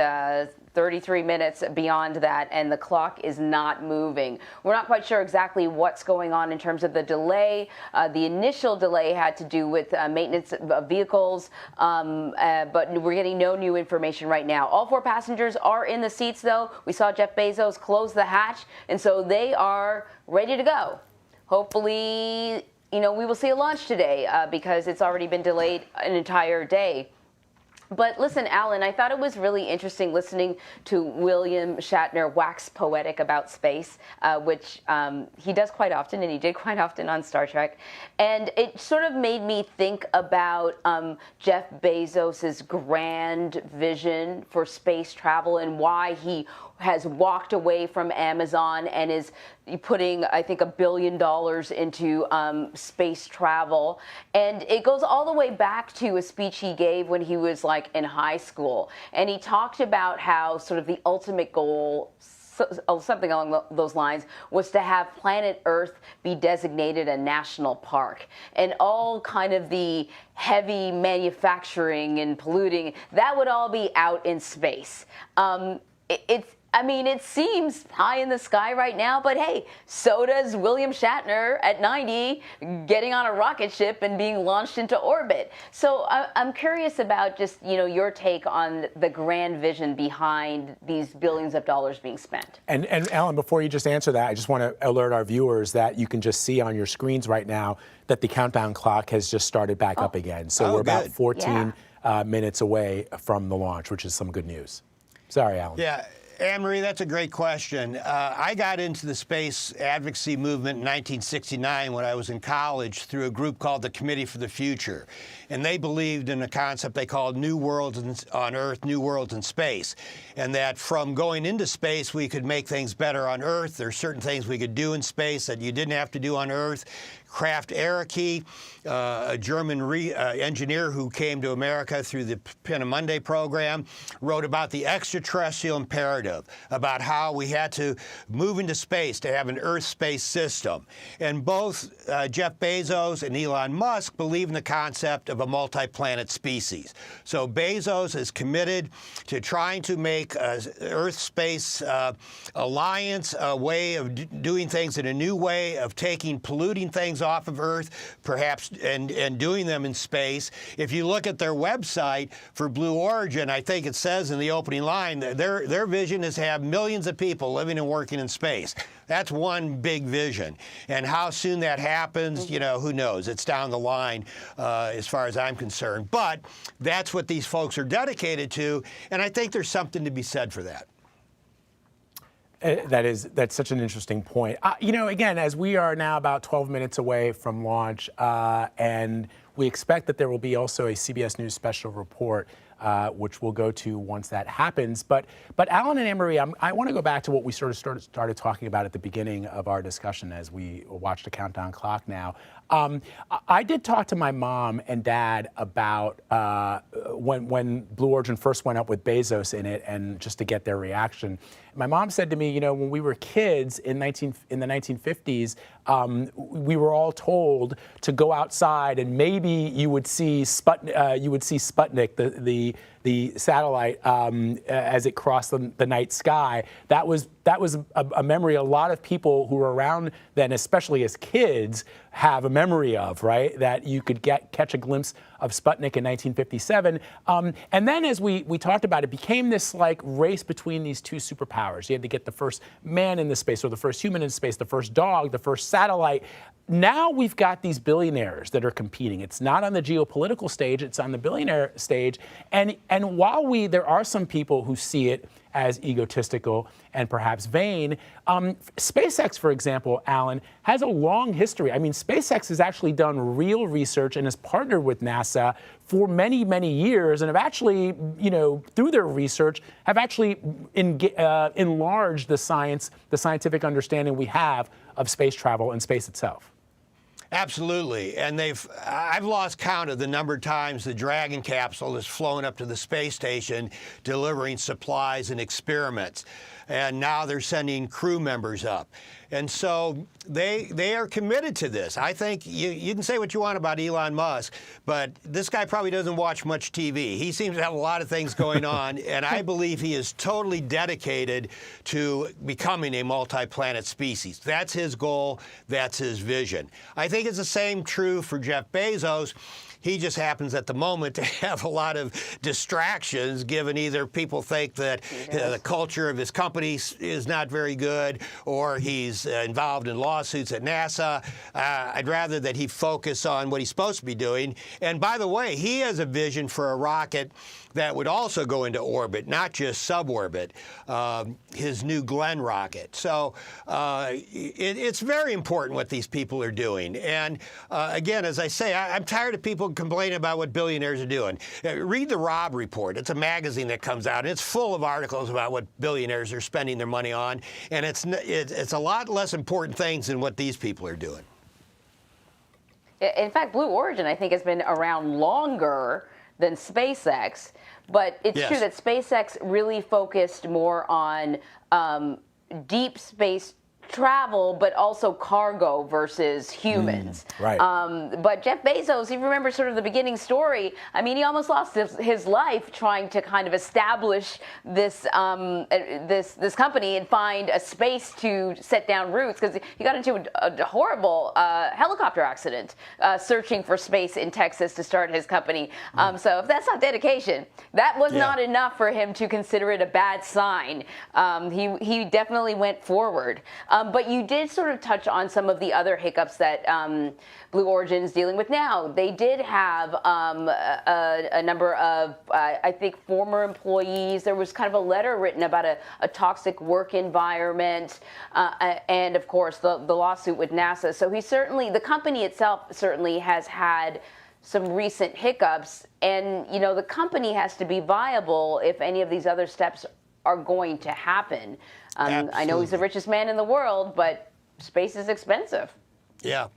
33 minutes beyond that, and the clock is not moving. We're not quite sure exactly what's going on in terms of the delay. The initial delay had to do with maintenance of vehicles, but we're getting no new information right now. All 4 passengers are in the seats, though. We saw Jeff Bezos close the hatch, and so they are ready to go. Hopefully, we will see a launch today because it's already been delayed an entire day. But listen, Alan, I thought it was really interesting listening to William Shatner wax poetic about space, which he does quite often, and he did quite often on Star Trek. And it sort of made me think about Jeff Bezos's grand vision for space travel and why he has walked away from Amazon and is putting, I think, $1 billion into space travel. And it goes all the way back to a speech he gave when he was like in high school. And he talked about how sort of the ultimate goal, something along those lines, was to have planet Earth be designated a national park. And all kind of the heavy manufacturing and polluting, that would all be out in space. I mean, it seems high in the sky right now, but hey, so does William Shatner at 90 getting on a rocket ship and being launched into orbit. So I'm curious about just, your take on the grand vision behind these billions of dollars being spent. And Alan, before you just answer that, I just want to alert our viewers that you can just see on your screens right now that the countdown clock has just started back up again. So we're about 14 minutes away from the launch, which is some good news. Sorry, Alan. Yeah. Anne-Marie, that's a great question. I got into the space advocacy movement in 1969 when I was in college through a group called the Committee for the Future. And they believed in a concept they called New Worlds on Earth, New Worlds in Space. And that from going into space, we could make things better on Earth. There's certain things we could do in space that you didn't have to do on Earth. Kraft Ericke, a German engineer who came to America through the Peenemünde program, wrote about the extraterrestrial imperative, about how we had to move into space to have an Earth-space system. And both Jeff Bezos and Elon Musk believe in the concept of a multi-planet species. So Bezos is committed to trying to make Earth-space alliance a way of doing things in a new way, of taking polluting things off of Earth, perhaps, and doing them in space. If you look at their website for Blue Origin, I think it says in the opening line that their vision is to have millions of people living and working in space. That's one big vision. And how soon that happens, who knows? It's down the line as far as I'm concerned. But that's what these folks are dedicated to, and I think there's something to be said for that. That's such an interesting point. Again, as we are now about 12 minutes away from launch, and we expect that there will be also a CBS News special report, which we'll go to once that happens. But Alan and Anne-Marie, I want to go back to what we sort of started talking about at the beginning of our discussion as we watched the countdown clock now. I did talk to my mom and dad about when Blue Origin first went up with Bezos in it, and just to get their reaction. My mom said to me, when we were kids in the 1950s, we were all told to go outside and maybe you would see Sputnik, the satellite, as it crossed the night sky. That was a memory a lot of people who were around then, especially as kids, have a memory of, right? That you could catch a glimpse of Sputnik in 1957. And then as we talked about, it became this like race between these two superpowers. You had to get the first man in the space, or the first human in space, the first dog, the first satellite. Now we've got these billionaires that are competing. It's not on the geopolitical stage, it's on the billionaire stage. And while there are some people who see it as egotistical and perhaps vain, SpaceX, for example, Alan, has a long history. I mean, SpaceX has actually done real research and has partnered with NASA for many, many years, and have actually, through their research, have actually enlarged the scientific understanding we have of space travel and space itself. Absolutely, and I've lost count of the number of times the Dragon capsule has flown up to the space station delivering supplies and experiments. And now they're sending crew members up. And so they are committed to this. I think you can say what you want about Elon Musk, but this guy probably doesn't watch much TV. He seems to have a lot of things going on, and I believe he is totally dedicated to becoming a multi-planet species. That's his goal. That's his vision. I think it's the same true for Jeff Bezos. He just happens at the moment to have a lot of distractions, given either people think that the culture of his company is not very good, or he's involved in lawsuits at NASA. I'd rather that he focus on what he's supposed to be doing. And by the way, he has a vision for a rocket that would also go into orbit, not just suborbit, his new Glenn rocket. So it's very important what these people are doing. And again, as I say, I'm tired of people complaining about what billionaires are doing. Read the Robb Report. It's a magazine that comes out, and it's full of articles about what billionaires are spending their money on. And it's a lot less important things than what these people are doing. In fact, Blue Origin, I think, has been around longer than SpaceX. But it's true that SpaceX really focused more on deep space travel, but also cargo versus humans. Right. But Jeff Bezos, you remember sort of the beginning story. I mean, he almost lost his life trying to kind of establish this this company and find a space to set down roots, because he got into a horrible helicopter accident searching for space in Texas to start his company. So if that's not dedication, that was not enough for him to consider it a bad sign. He definitely went forward. But you did sort of touch on some of the other hiccups that Blue Origin is dealing with now. They did have a number of, I think, former employees. There was kind of a letter written about a toxic work environment, and of course the lawsuit with NASA. So the company itself certainly has had some recent hiccups, and the company has to be viable if any of these other steps are going to happen. I know he's the richest man in the world, but space is expensive. Yeah.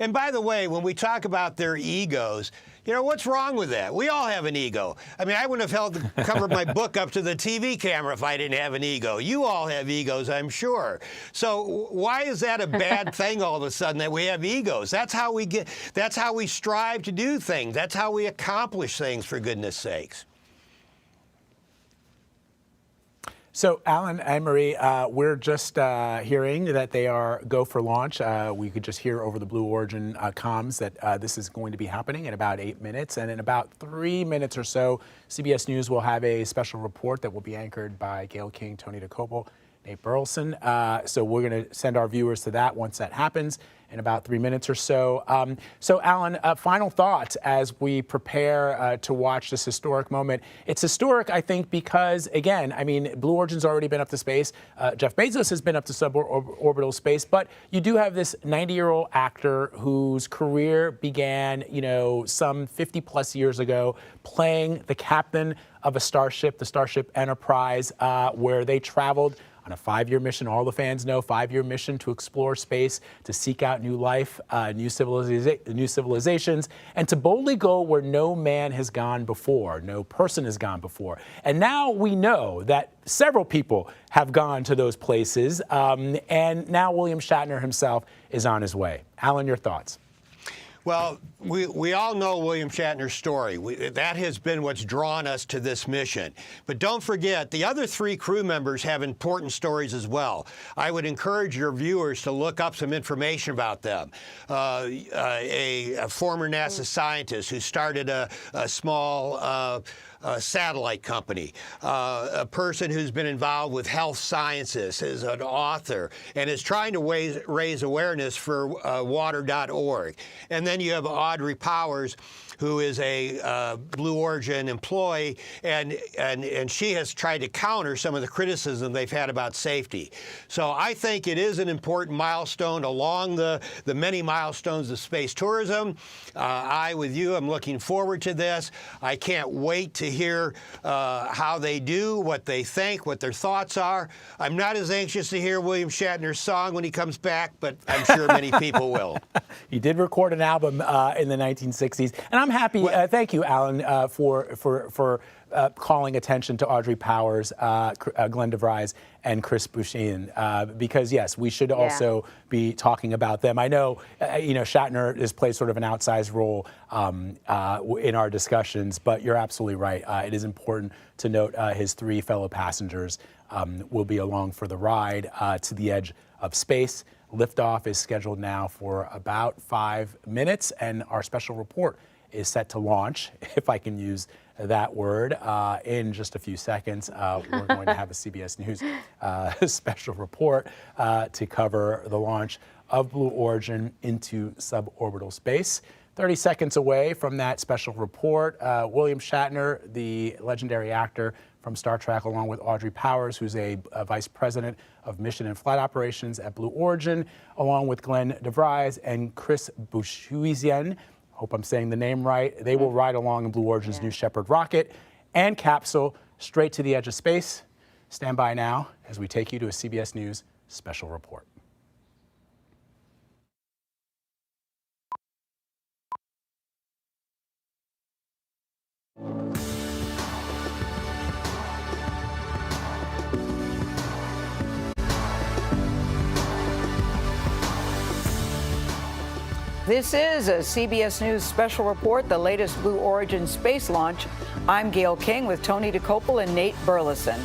And by the way, when we talk about their egos, what's wrong with that? We all have an ego. I mean, I wouldn't have held the cover of my book up to the TV camera if I didn't have an ego. You all have egos, I'm sure. So why is that a bad thing all of a sudden that we have egos? That's how we strive to do things. That's how we accomplish things, for goodness sakes. So, Alan and Marie, we're just hearing that they are go for launch. We could just hear over the Blue Origin comms that this is going to be happening in about 8 minutes. And in about 3 minutes or so, CBS News will have a special report that will be anchored by Gail King, Tony DeCopel, Nate Burleson. So we're going to send our viewers to that once that happens in about 3 minutes or so. So, Alan, final thoughts as we prepare to watch this historic moment. It's historic, I think, because, again, I mean, Blue Origin's already been up to space. Jeff Bezos has been up to suborbital space. But you do have this 90-year-old actor whose career began, some 50-plus years ago, playing the captain of a starship, the Starship Enterprise, where they traveled on a 5-year mission. All the fans know, 5-year mission to explore space, to seek out new life, new civilizations, and to boldly go where no man has gone before, no person has gone before. And now we know that several people have gone to those places, and now William Shatner himself is on his way. Alan, your thoughts? Well, we all know William Shatner's story. That has been what's drawn us to this mission. But don't forget, the other 3 crew members have important stories as well. I would encourage your viewers to look up some information about them. A former NASA scientist who started a small satellite company, a person who's been involved with health sciences, is an author, and is trying to raise awareness for water.org. And then you have Audrey Powers, who is a Blue Origin employee, and she has tried to counter some of the criticism they've had about safety. So I think it is an important milestone along the many milestones of space tourism. I, with you, am looking forward to this. I can't wait to hear how they do, what they think, what their thoughts are. I'm not as anxious to hear William Shatner's song when he comes back, but I'm sure many people will. He did record an album in the 1960s, and I'm happy. Thank you, Alan, for calling attention to Audrey Powers, Glenn DeVries, and Chris Bushian, because yes, we should also be talking about them. I know, Shatner has played sort of an outsized role in our discussions, but you're absolutely right. It is important to note his 3 fellow passengers will be along for the ride to the edge of space. Liftoff is scheduled now for about 5 minutes, and our special report is set to launch, if I can use that word, in just a few seconds. We're going to have a CBS News special report to cover the launch of Blue Origin into suborbital space. 30 seconds away from that special report, William Shatner, the legendary actor from Star Trek, along with Audrey Powers, who's a vice president of mission and flight operations at Blue Origin, along with Glenn DeVries and Chris Bushian. Hope I'm saying the name right. They will ride along in Blue Origin's New Shepard rocket and capsule straight to the edge of space. Stand by now as we take you to a CBS News special report. This is a CBS News special report, the latest Blue Origin space launch. I'm Gail King with Tony DeCopel and Nate Burleson.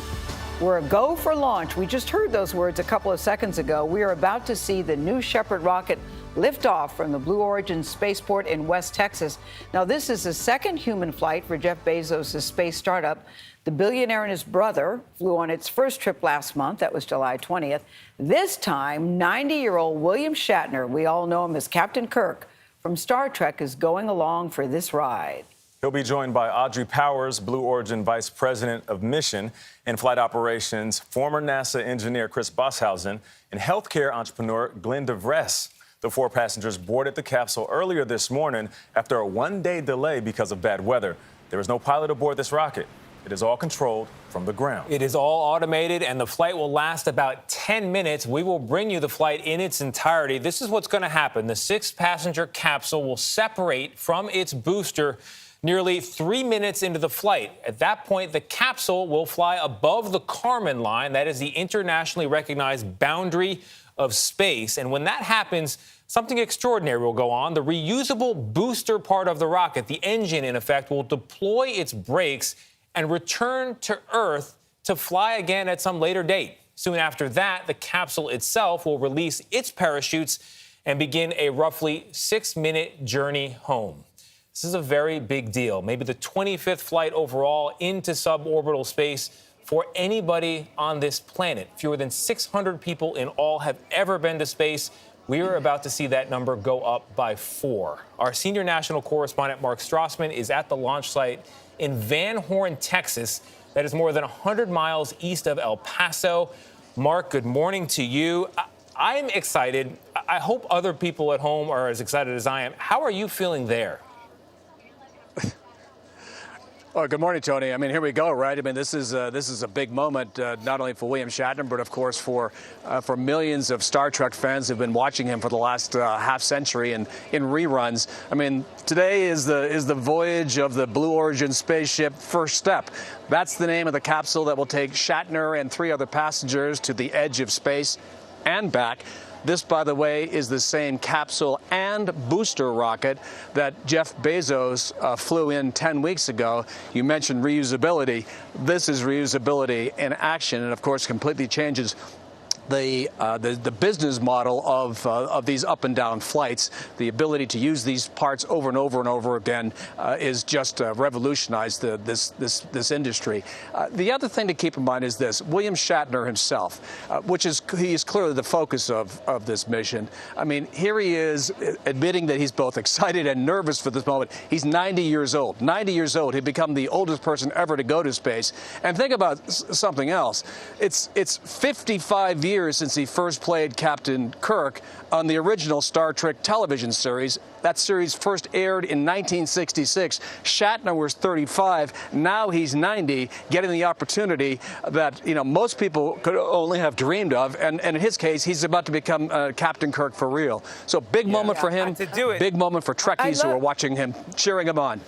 We're a go for launch. We just heard those words a couple of seconds ago. We are about to see the New Shepard rocket lift off from the Blue Origin spaceport in West Texas. Now, this is the second human flight for Jeff Bezos' space startup. The billionaire and his brother flew on its first trip last month. That was July 20th. This time, 90-year-old William Shatner, we all know him as Captain Kirk from Star Trek, is going along for this ride. He'll be joined by Audrey Powers, Blue Origin Vice President of Mission and Flight Operations, former NASA engineer Chris Bosshausen, and healthcare entrepreneur Glenn DeVres. The 4 passengers boarded the capsule earlier this morning after a one-day delay because of bad weather. There is no pilot aboard this rocket. It is all controlled from the ground. It is all automated, and the flight will last about 10 minutes. We will bring you the flight in its entirety. This is what's going to happen. The 6-passenger capsule will separate from its booster nearly 3 minutes into the flight. At that point, the capsule will fly above the Kármán line. That is the internationally recognized boundary of space. And when that happens, something extraordinary will go on. The reusable booster part of the rocket, the engine, in effect, will deploy its brakes and return to Earth to fly again at some later date. Soon after that, the capsule itself will release its parachutes and begin a roughly 6-minute journey home. This is a very big deal, maybe the 25th flight overall into suborbital space for anybody on this planet. Fewer than 600 people in all have ever been to space. We are about to see that number go up by 4. Our senior national correspondent, Mark Strassman, is at the launch site in Van Horn, Texas. That is more than 100 miles east of El Paso. Mark, good morning to you. I'm excited. I hope other people at home are as excited as I am. How are you feeling there? Oh, good morning, Tony. I mean, here we go, right? I mean, this is a big moment, not only for William Shatner, but of course for millions of Star Trek fans who've been watching him for the last half century and in reruns. I mean, today is the voyage of the Blue Origin spaceship First Step. That's the name of the capsule that will take Shatner and 3 other passengers to the edge of space and back. This, by the way, is the same capsule and booster rocket that Jeff Bezos flew in 10 weeks ago. You mentioned reusability. This is reusability in action, and of course completely changes the business model of these up and down flights. The ability to use these parts over and over and over again is just revolutionized this industry. The other thing to keep in mind is this: William Shatner himself, he is clearly the focus of this mission. I mean, here he is admitting that he's both excited and nervous for this moment. He's 90 years old. 90 years old. He'd become the oldest person ever to go to space. And think about something else. It's 55 years since he first played Captain Kirk on the original Star Trek television series. That series first aired in 1966. Shatner was 35. Now he's 90, getting the opportunity that most people could only have dreamed of. And in his case, he's about to become Captain Kirk for real. So big moment for him. Big moment for Trekkies who are watching him, cheering him on.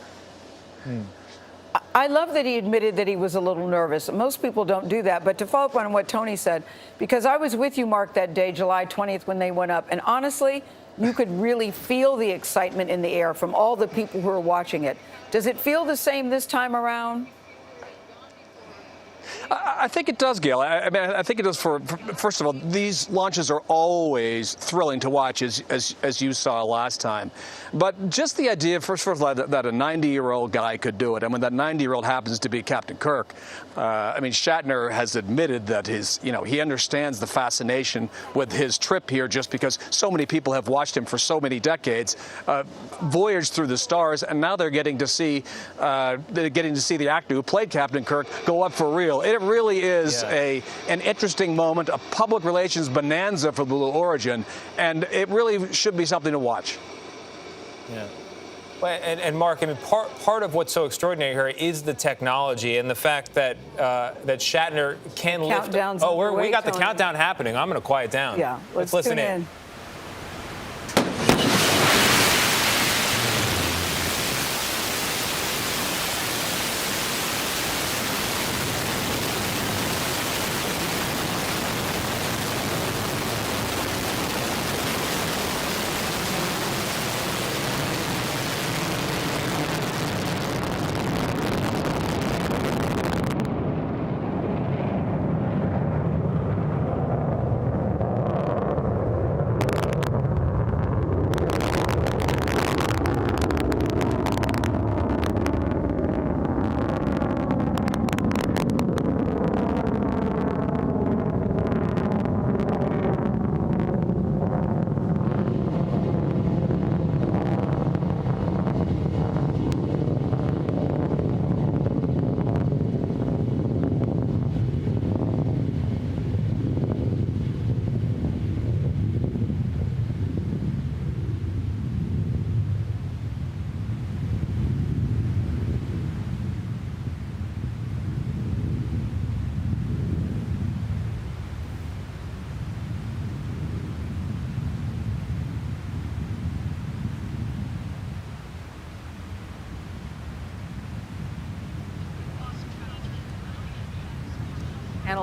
I love that he admitted that he was a little nervous. Most people don't do that. But to follow up on what Tony said, because I was with you, Mark, that day, July 20th, when they went up. And honestly, you could really feel the excitement in the air from all the people who are watching it. Does it feel the same this time around? I think it does, Gail. I mean, I think it does first of all, these launches are always thrilling to watch, as you saw last time. But just the idea, first of all, that a 90-year-old guy could do it. I mean, that 90-year-old happens to be Captain Kirk. I mean, Shatner has admitted that he understands the fascination with his trip here just because so many people have watched him for so many decades, voyage through the stars, and now they're getting to see the actor who played Captain Kirk go up for real. It really is an interesting moment, a public relations bonanza for Blue Origin, and it really should be something to watch. Yeah. And Mark, I mean, part of what's so extraordinary here is the technology and the fact that Shatner can lift. We got the countdown happening. I'm going to quiet down. Yeah, let's listen in.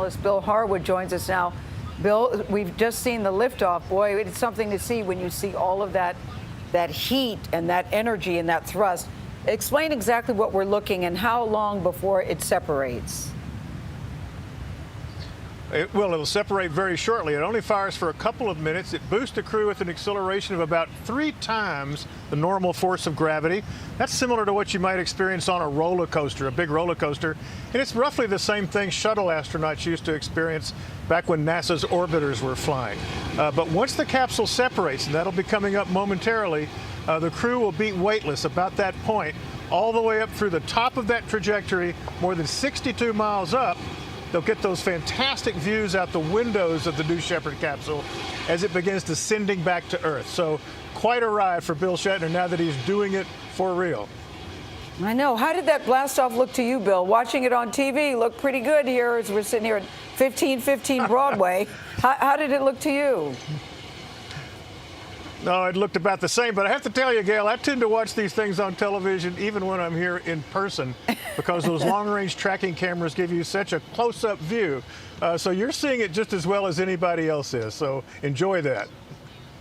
analyst Bill Harwood joins us now. Bill, we've just seen the liftoff. Boy, it's something to see when you see all of that heat and that energy and that thrust. Explain exactly what we're looking and how long before it separates. It'll separate very shortly. It only fires for a couple of minutes. It boosts the crew with an acceleration of about 3 times the normal force of gravity. That's similar to what you might experience on a roller coaster, a big roller coaster. And it's roughly the same thing shuttle astronauts used to experience back when NASA's orbiters were flying. But once the capsule separates, and that'll be coming up momentarily, the crew will be weightless about that point, all the way up through the top of that trajectory, more than 62 miles up. They'll get those fantastic views out the windows of the New Shepard capsule as it begins descending back to Earth. So quite a ride for Bill Shatner now that he's doing it for real. I know. How did that blast off look to you, Bill? Watching it on TV looked pretty good here as we're sitting here at 1515 Broadway. How did it look to you? No, it looked about the same, but I have to tell you, Gail, I tend to watch these things on television even when I'm here in person because those long-range tracking cameras give you such a close-up view. So you're seeing it just as well as anybody else is, so enjoy that.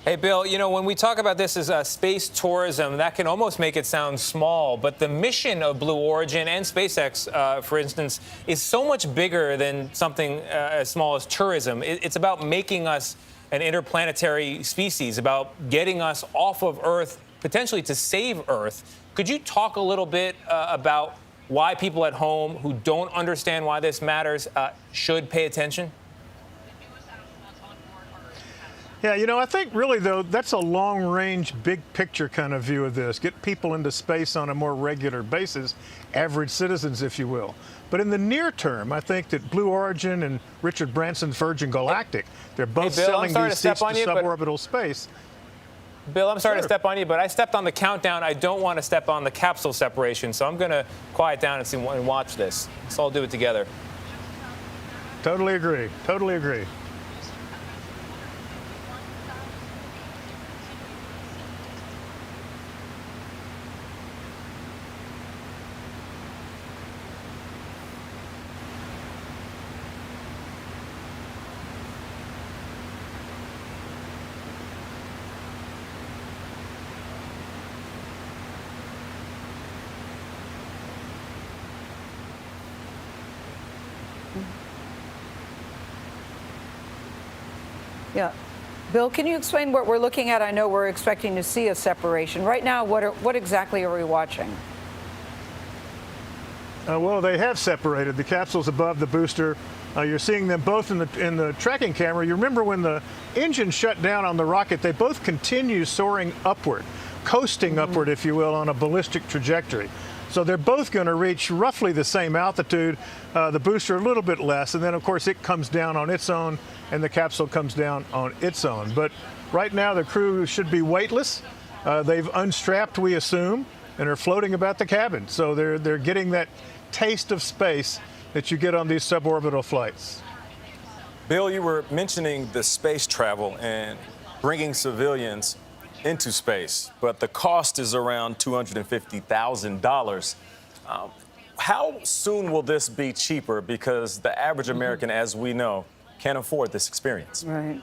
Hey, Bill, you know, when we talk about this as space tourism, that can almost make it sound small, but the mission of Blue Origin and SpaceX, for instance, is so much bigger than something as small as tourism. It's about making us an interplanetary species, about getting us off of Earth, potentially to save Earth. Could you talk a little bit about why people at home who don't understand why this matters should pay attention? Yeah, you know, I think really, though, that's a long-range, big-picture kind of view of this. Get people into space on a more regular basis, average citizens, if you will. But in the near term, I think that Blue Origin and Richard Branson's Virgin Galactic, they're both selling these seats to suborbital space. Bill, I'm sorry to step on you, but I stepped on the countdown. I don't want to step on the capsule separation, so I'm going to quiet down and watch this. Let's all do it together. Totally agree. Totally agree. Yeah. Bill, can you explain what we're looking at? I know we're expecting to see a separation. Right now, what exactly are we watching? Well, they have separated. The capsule's above the booster. You're seeing them both in the tracking camera. You remember when the engine shut down on the rocket, they both continue soaring upward, coasting upward, if you will, on a ballistic trajectory. So they're both going to reach roughly the same altitude, the booster a little bit less, and then, of course, it comes down on its own, and the capsule comes down on its own. But right now, the crew should be weightless. They've unstrapped, we assume, and are floating about the cabin. So they're getting that taste of space that you get on these suborbital flights. Bill, you were mentioning the space travel and bringing civilians into space, but the cost is around $250,000. How soon will this be cheaper? Because the average American, as we know, can't afford this experience. Right.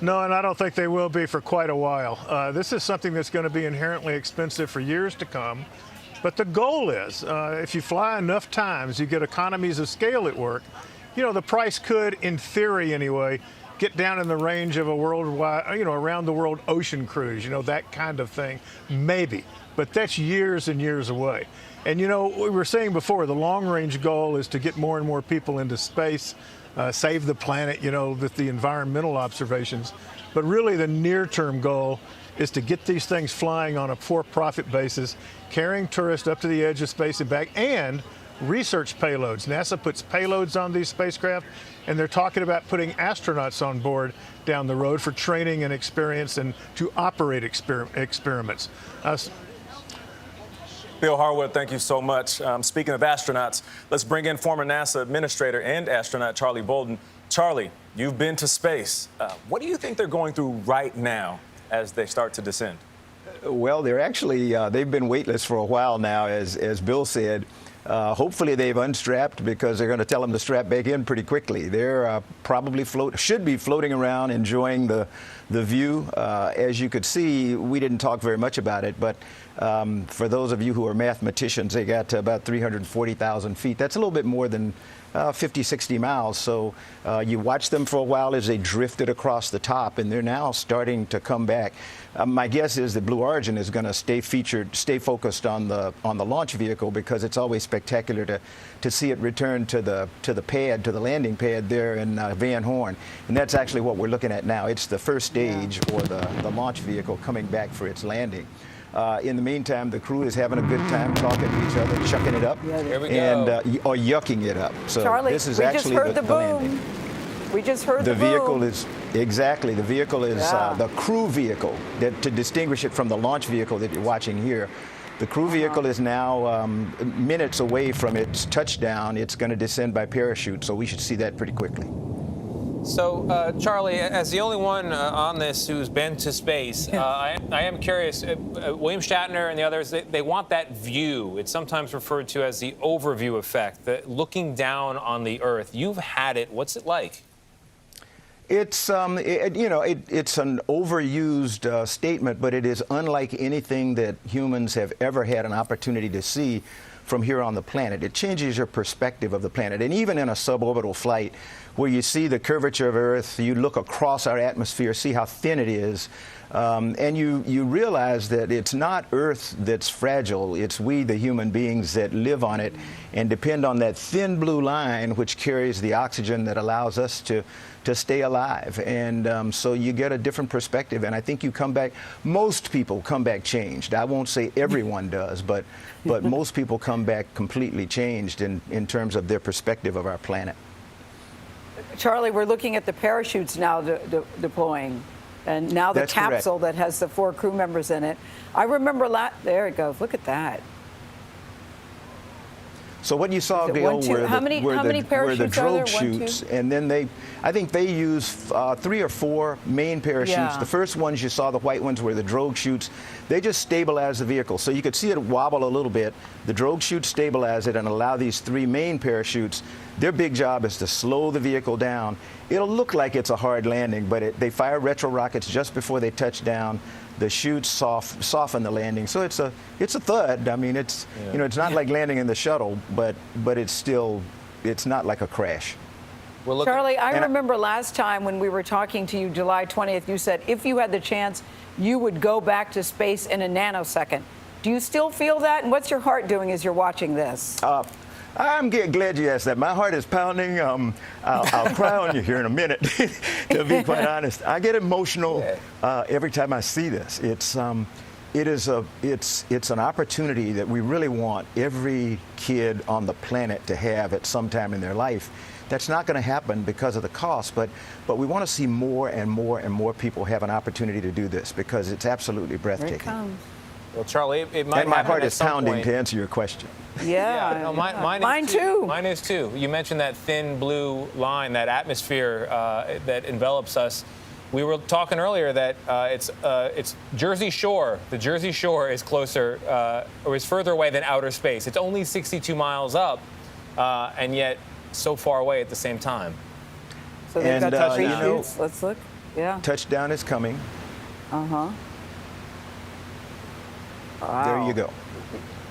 No, and I don't think they will be for quite a while. This is something that's going to be inherently expensive for years to come. But the goal is, if you fly enough times, you get economies of scale at work. You know, the price could, in theory anyway, get down in the range of a worldwide, around the world ocean cruise, that kind of thing, maybe. But that's years and years away. And, we were saying before, the long-range goal is to get more and more people into space, save the planet, with the environmental observations. But really the near-term goal is to get these things flying on a for-profit basis, carrying tourists up to the edge of space and back, and research payloads. NASA puts payloads on these spacecraft, and they're talking about putting astronauts on board down the road for training and experience and to operate experiments. Bill Harwood, thank you so much. Speaking of astronauts, let's bring in former NASA administrator and astronaut Charlie Bolden. Charlie, you've been to space. What do you think they're going through right now as they start to descend? Well, they're actually, they've been weightless for a while now, as Bill said. Hopefully they've unstrapped, because they're going to tell them to strap back in pretty quickly. They're probably should be floating around enjoying the view. As you could see, we didn't talk very much about it, but for those of you who are mathematicians, they got to about 340,000 feet. That's a little bit more than 50, 60 miles. So you watch them for a while as they drifted across the top, and they're now starting to come back. My guess is that Blue Origin is going to stay focused on the launch vehicle, because it's always spectacular to see it return to the landing pad there in Van Horn. And that's actually what we're looking at now. It's the first stage, or the launch vehicle, coming back for its landing. In the meantime, the crew is having a good time talking to each other, chucking it up, or yucking it up. So Charlie, this is we actually just heard the boom. landing. We just heard The the boom. vehicle is the vehicle is the crew vehicle, to distinguish it from the launch vehicle that you're watching here. The crew vehicle is now minutes away from its touchdown. It's going to descend by parachute, so we should see that pretty quickly. So, Charlie, as the only one on this who's been to space, I am curious. William Shatner and the others, they want that view. It's sometimes referred to as the overview effect, looking down on the Earth. You've had it. What's it like? It's it's an overused statement, but it is unlike anything that humans have ever had an opportunity to see from here on the planet. It changes your perspective of the planet. And even in a suborbital flight, where you see the curvature of Earth, you look across our atmosphere, see how thin it is, and you realize that it's not Earth that's fragile. It's we, the human beings, that live on it and depend on that thin blue line, which carries the oxygen that allows us to stay alive. And so you get a different perspective. And I think you come back, most people come back changed. I won't say everyone does, but most people come back completely changed in terms of their perspective of our planet. Charlie, we're looking at the parachutes now deploying, and now the That's capsule correct. that has the 4 crew members in it. I remember there it goes. Look at that. So what you saw, Gail, were the drogue chutes, and then I think they use 3 or 4 main parachutes. Yeah. The first ones you saw, the white ones, were the drogue chutes. They just stabilize the vehicle. So you could see it wobble a little bit. The drogue chutes stabilize it and allow these 3 main parachutes. Their big job is to slow the vehicle down. It'll look like it's a hard landing, but they fire retro rockets just before they touch down. The chutes soften the landing, so it's a thud. I mean, it's not like landing in the shuttle, but it's not like a crash. Charlie, I remember last time when we were talking to you, July 20th, you said if you had the chance, you would go back to space in a nanosecond. Do you still feel that? And what's your heart doing as you're watching this? I'm glad you asked that. My heart is pounding. I'll cry on you here in a minute, to be quite honest. I get emotional every time I see this. It's an opportunity that we really want every kid on the planet to have at some time in their life. That's not going to happen because of the cost, but we want to see more and more and more people have an opportunity to do this, because it's absolutely breathtaking. Here it comes. Well, Charlie, it might and my happen heart at is some pounding, point. to answer your question. Yeah, no, mine too. Mine is too. You mentioned that thin blue line, that atmosphere that envelops us. We were talking earlier that it's Jersey Shore. The Jersey Shore is closer or is further away than outer space. It's only 62 miles up, and yet so far away at the same time. So they've got 3 shoots. Let's look. Yeah. Touchdown is coming. Wow. There you go.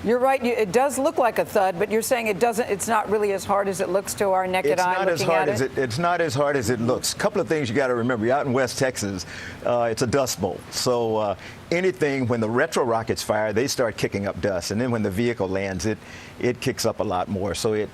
You're right. It does look like a thud, but you're saying it doesn't. It's not really as hard as it looks to our naked eye looking at it. It's not as hard as it looks. A couple of things you got to remember. You're out in West Texas. It's a dust bowl. So anything, when the retro rockets fire, they start kicking up dust, and then when the vehicle lands, it kicks up a lot more. So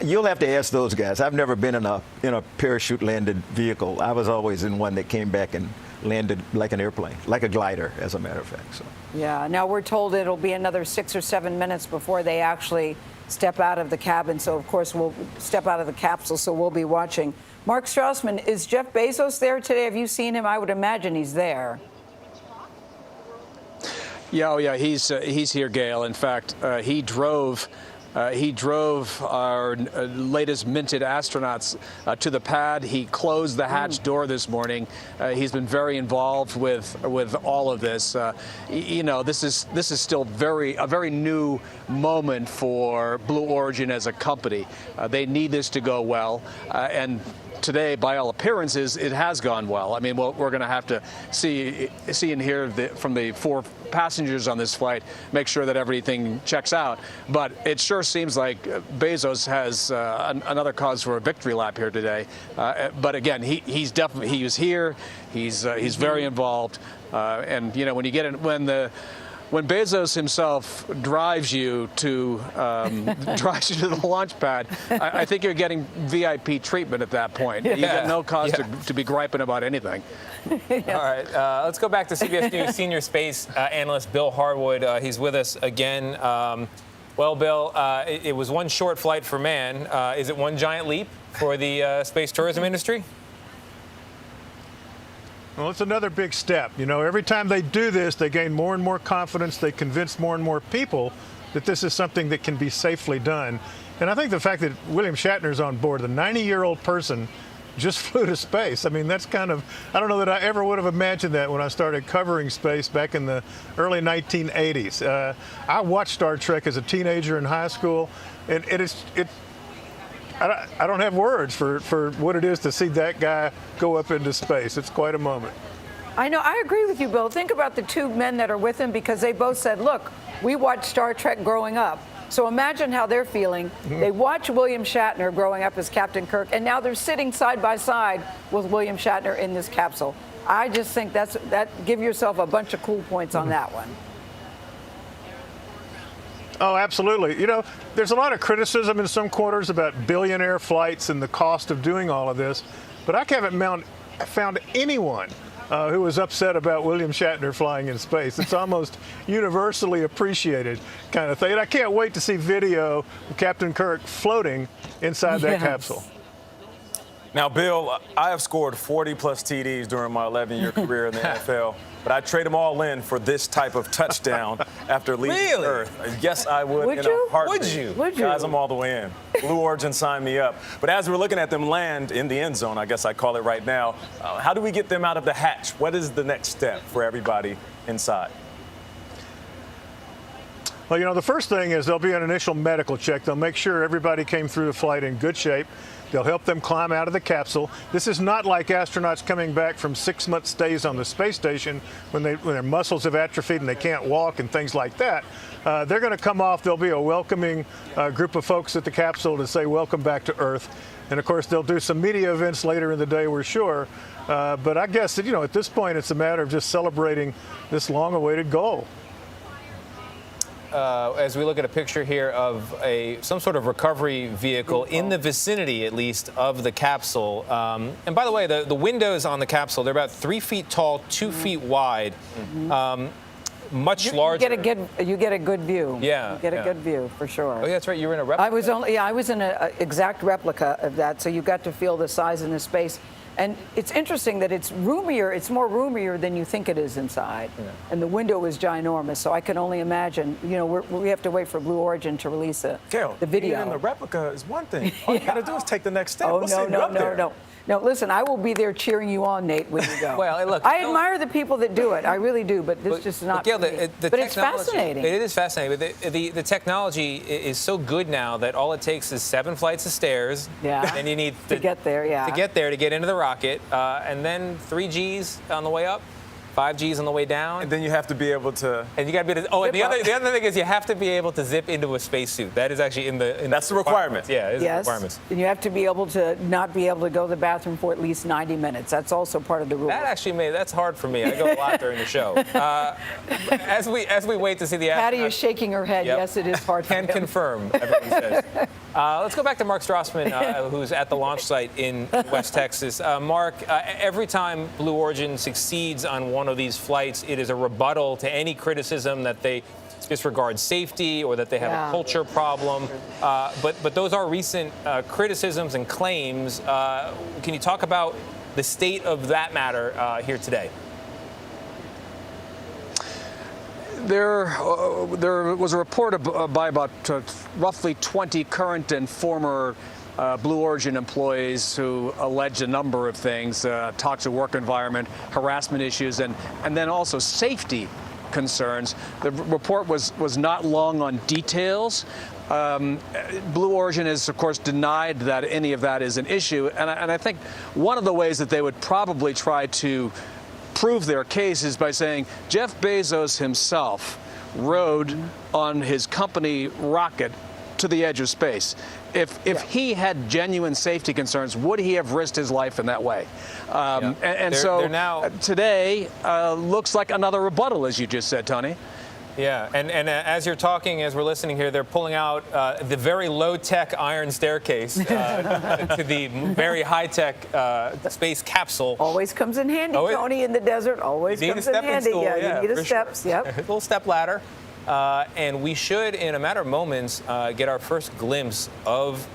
you'll have to ask those guys. I've never been in a parachute landed vehicle. I was always in one that came back and landed like an airplane, like a glider, as a matter of fact. So. Yeah. Now we're told it'll be another 6 or 7 minutes before they actually step out of the cabin. So of course we'll step out of the capsule. So we'll be watching. Mark Strassman, is Jeff Bezos there today? Have you seen him? I would imagine he's there. Yeah, he's here, Gail. In fact, he drove He drove our latest minted astronauts to the pad. He closed the hatch door this morning. He's been very involved with all of this. You know, this is still a very new moment for Blue Origin as a company. They need this to go well, and today, by all appearances, it has gone well. I mean, we're going to have to see and hear from the 4 passengers on this flight, make sure that everything checks out. But it sure seems like Bezos has another cause for a victory lap here today. But again, he was here. He's very involved. And you know, when you get in, when Bezos himself drives you to the launch pad, I think you're getting VIP treatment at that point. You got no cause to be griping about anything. All right, let's go back to CBS News senior space analyst Bill Harwood. He's with us again. Well, Bill, it was one short flight for man. Is it one giant leap for the space tourism industry? Well, it's another big step. You know, every time they do this, they gain more and more confidence. They convince more and more people that this is something that can be safely done. And I think the fact that William Shatner's on board, the 90-year-old person, just flew to space. I mean, that's kind of, I don't know that I ever would have imagined that when I started covering space back in the early 1980s. I watched Star Trek as a teenager in high school, and I don't have words for what it is to see that guy go up into space. It's quite a moment. I know. I agree with you, Bill. Think about the 2 men that are with him, because they both said, look, we watched Star Trek growing up. So imagine how they're feeling. They watch William Shatner growing up as Captain Kirk, and now they're sitting side by side with William Shatner in this capsule. I just think give yourself a bunch of cool points on that one. Oh, absolutely. You know, there's a lot of criticism in some quarters about billionaire flights and the cost of doing all of this, but I haven't found anyone who was upset about William Shatner flying in space. It's almost universally appreciated kind of thing. And I can't wait to see video of Captain Kirk floating inside that capsule. Now, Bill, I have scored 40-plus TDs during my 11-year career in the NFL, but I'd trade them all in for this type of touchdown after leaving Earth. Yes, I would in a heartbeat. Would you? Guys, I'm all the way in. Blue Origin signed me up. But as we're looking at them land in the end zone, I guess I call it right now, how do we get them out of the hatch? What is the next step for everybody inside? Well, you know, the first thing is there'll be an initial medical check. They'll make sure everybody came through the flight in good shape. They'll help them climb out of the capsule. This is not like astronauts coming back from 6-month stays on the space station when their muscles have atrophied and they can't walk and things like that. They're going to come off. There'll be a welcoming group of folks at the capsule to say welcome back to Earth. And, of course, they'll do some media events later in the day, we're sure. But I guess that, you know, at this point, it's a matter of just celebrating this long-awaited goal. As we look at a picture here of some sort of recovery vehicle in the vicinity, at least, of the capsule. And by the way, the windows on the capsule, they're about 3 feet tall, 2 feet wide, much larger. You get a good view. Yeah. You get a good view, for sure. Oh, yeah, that's right. You were in a replica. I was in an exact replica of that, so you got to feel the size and the space. And it's interesting that it's roomier. It's more roomier than you think it is inside. Yeah. And the window is ginormous. So I can only imagine. You know, we have to wait for Blue Origin to release the video. Being in the replica is one thing. All you got to do is take the next step. Oh, no, listen, I will be there cheering you on, Nate, when you go. Well, look, I admire the people that do it. I really do, but this just is not Gail, for me. But it's fascinating. It is fascinating. But the technology is so good now that all it takes is 7 flights of stairs. Yeah. And you need to get there, to get into the rocket, and then 3 Gs on the way up. 5 Gs on the way down. And then you have to be able to... And you got to be able to... Oh, and the other thing is you have to be able to zip into a spacesuit. That is actually That's the requirement. Yeah, it's the requirements. And you have to be able to not be able to go to the bathroom for at least 90 minutes. That's also part of the rule. That's hard for me. I go a lot during the show. As we wait to see the... Patty is shaking her head. Yep. Yes, it is hard for him. Can confirm, everyone says. Let's go back to Mark Strassman, who's at the launch site in West Texas. Mark, every time Blue Origin succeeds on one of these flights, it is a rebuttal to any criticism that they disregard safety or that they have a culture problem. But those are recent criticisms and claims. Can you talk about the state of that matter here today? There was a report by about roughly 20 current and former Blue Origin employees who alleged a number of things: toxic work environment, harassment issues, and then also safety concerns. The report was not long on details. Blue Origin has, of course, denied that any of that is an issue, and I think one of the ways that they would probably try to prove their case is by saying Jeff Bezos himself rode on his company rocket to the edge of space. If he had genuine safety concerns, would he have risked his life in that way? So today looks like another rebuttal, as you just said, Tony. Yeah, and as you're talking, as we're listening here, they're pulling out the very low-tech iron staircase to the very high-tech space capsule. Always comes in handy, Tony, in the desert. Always comes in handy. Stool, you need a steps. Sure. Yep. A little step ladder. And we should, in a matter of moments, get our first glimpse of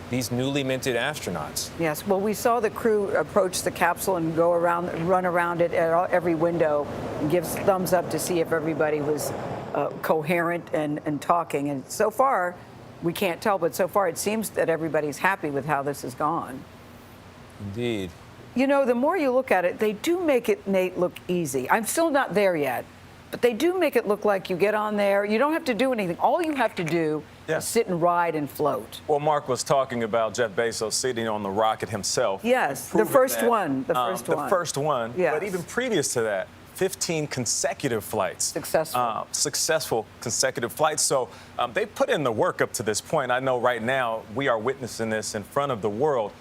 these newly minted astronauts. Yes. Well, we saw the crew approach the capsule and go around, run around it at every window, and give thumbs up to see if everybody was coherent and talking. And so far, we can't tell, but so far it seems that everybody's happy with how this has gone. Indeed. You know, the more you look at it, they do make it, Nate, look easy. I'm still not there yet. But they do make it look like you get on there. You don't have to do anything. All you have to do is sit and ride and float. Well, Mark was talking about Jeff Bezos sitting on the rocket himself. Yes, the first one. The first one. The first one. Yes. But even previous to that, 15 consecutive flights. Successful. Successful consecutive flights. So they put in the work up to this point. I know right now we are witnessing this in front of the world.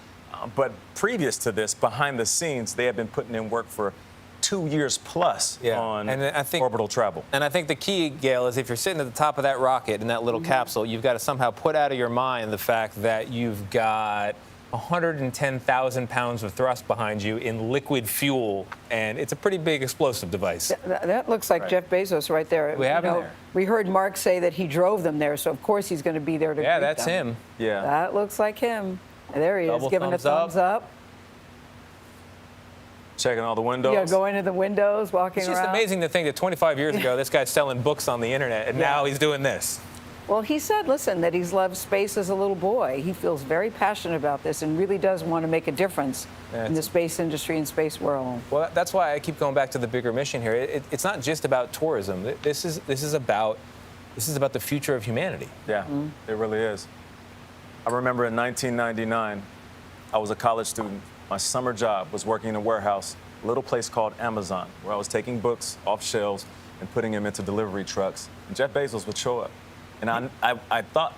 But previous to this, behind the scenes, they have been putting in work for 2 years plus on orbital travel. And I think the key, Gail, is if you're sitting at the top of that rocket in that little capsule, you've got to somehow put out of your mind the fact that you've got 110,000 pounds of thrust behind you in liquid fuel, and it's a pretty big explosive device. That looks like Jeff Bezos right there. We have him there. We heard Mark say that he drove them there, so of course he's going to be there to greet that's them. him. Yeah. That looks like him. There he Double is, giving a thumbs thumbs up. Checking all the windows. Yeah, going to the windows, walking around. It's just amazing to think that 25 years ago, this guy's selling books on the internet, and now he's doing this. Well, he said, listen, that he's loved space as a little boy. He feels very passionate about this and really does want to make a difference in the space industry and space world. Well, that's why I keep going back to the bigger mission here. It's not just about tourism. This is about the future of humanity. Yeah, it really is. I remember in 1999, I was a college student. My summer job was working in a warehouse, a little place called Amazon, where I was taking books off shelves and putting them into delivery trucks. And Jeff Bezos would show up. And I thought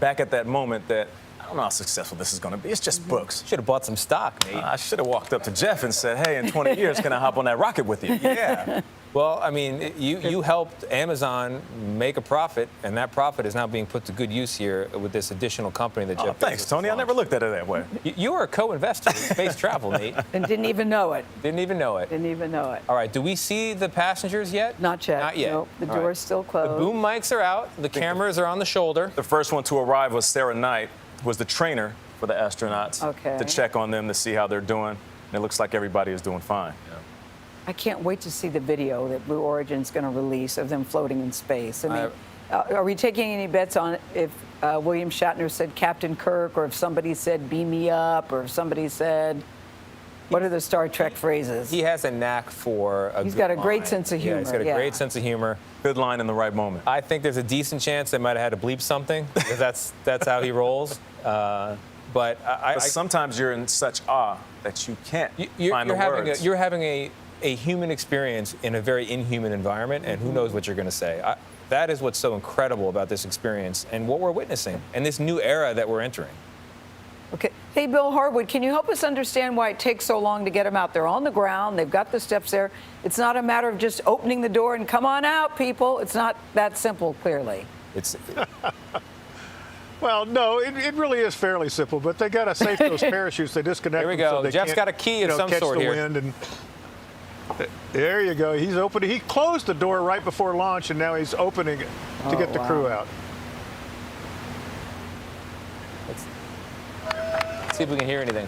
back at that moment that I don't know how successful this is going to be. It's just books. Should have bought some stock, Nate. I should have walked up to Jeff and said, hey, in 20 years, can I hop on that rocket with you? Yeah. Well, I mean, you helped Amazon make a profit, and that profit is now being put to good use here with this additional company that Jeff Bezos thanks, Tony. I never looked at it that way. You were a co-investor in space travel, Nate. And didn't even know it. Didn't even know it. Didn't even know it. All right, do we see the passengers yet? Not yet. Not yet. Nope, the door's still closed. The boom mics are out. The cameras are on the shoulder. The first one to arrive was Sarah Knight, who was the trainer for the astronauts to check on them to see how they're doing. And it looks like everybody is doing fine. I can't wait to see the video that Blue Origin's going to release of them floating in space. I mean, are we taking any bets on if William Shatner said Captain Kirk, or if somebody said beam me up, or if somebody said, what are the Star Trek phrases? He has a knack for He's got a great sense of humor. Yeah, he's got a great sense of humor. Good line in the right moment. I think there's a decent chance they might have had to bleep something, because that's how he rolls. But sometimes you're in such awe that you can't find the words. You're having a human experience in a very inhuman environment, and who knows what you're going to say. That is what's so incredible about this experience and what we're witnessing and this new era that we're entering. Okay. Hey, Bill Harwood, can you help us understand why it takes so long to get them out? They're on the ground. They've got the steps there. It's not a matter of just opening the door and come on out, people. It's not that simple, clearly. Well, no, it really is fairly simple, but they got to safe those parachutes. They disconnect Here we them go. so they Jeff's can't, got a key of some catch sort the here. Wind and there you go. He's opening. He closed the door right before launch, and now he's opening it to get the crew out. Let's see if we can hear anything.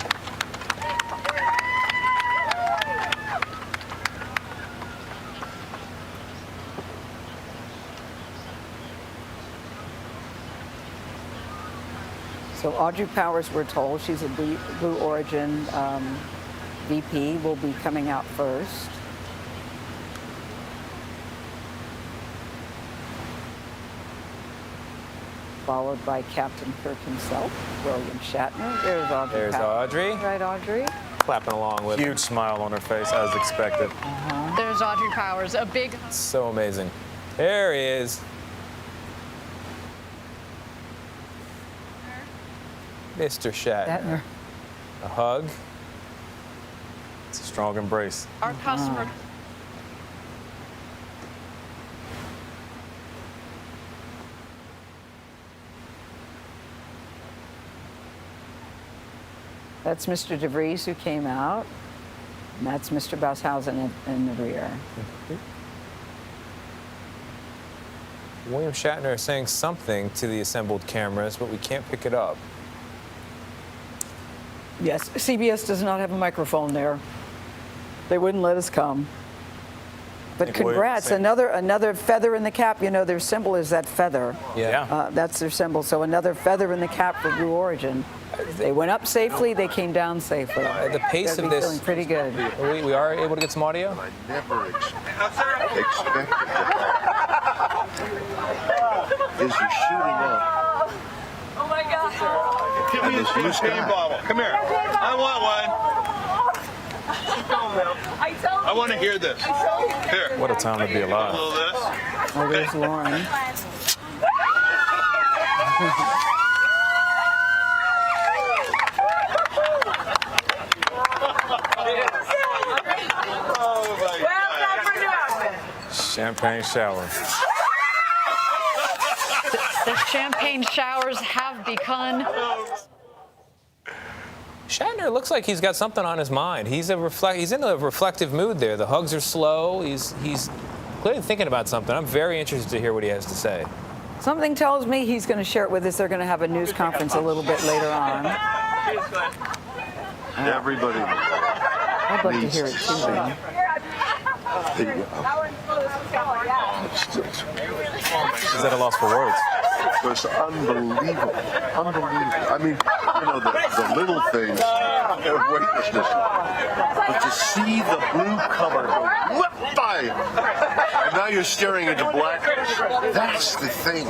So Audrey Powers, we're told, she's a Blue Origin VP, will be coming out first. Followed by Captain Kirk himself, William Shatner. There's Audrey. There's Powers. Audrey. Right, Audrey? Clapping along with Huge smile on her face, as expected. There's Audrey Powers, a big. So amazing. There he is. Mr. Shatner. A hug. It's a strong embrace. Our customer. That's Mr. DeVries who came out. And that's Mr. Bashausen in the rear. William Shatner is saying something to the assembled cameras, but we can't pick it up. Yes, CBS does not have a microphone there. They wouldn't let us come. But congrats, another feather in the cap. You know, their symbol is that feather. Yeah. That's their symbol. So another feather in the cap for Blue Origin. They went up safely, they came down safely. The pace of this, feeling pretty good. We are able to get some audio? I never expected is you're shooting up. Oh my God. Give me this champagne bottle. Come here. I want one. I want to hear this. Here. What a time to be alive. Oh, there's Lauren. Champagne shower. The champagne showers have begun. Shatner looks like he's got something on his mind. He's in a reflective mood there. The hugs are slow. He's clearly thinking about something. I'm very interested to hear what he has to say. Something tells me he's going to share it with us. They're going to have a news conference a little bit later on. Everybody. I'd like to hear it too, then. Is that a loss for words? It was unbelievable. Unbelievable. I mean, you know, the little things of weightlessness. But to see the blue cover go whoop by him, and now you're staring into blackness. That's the thing.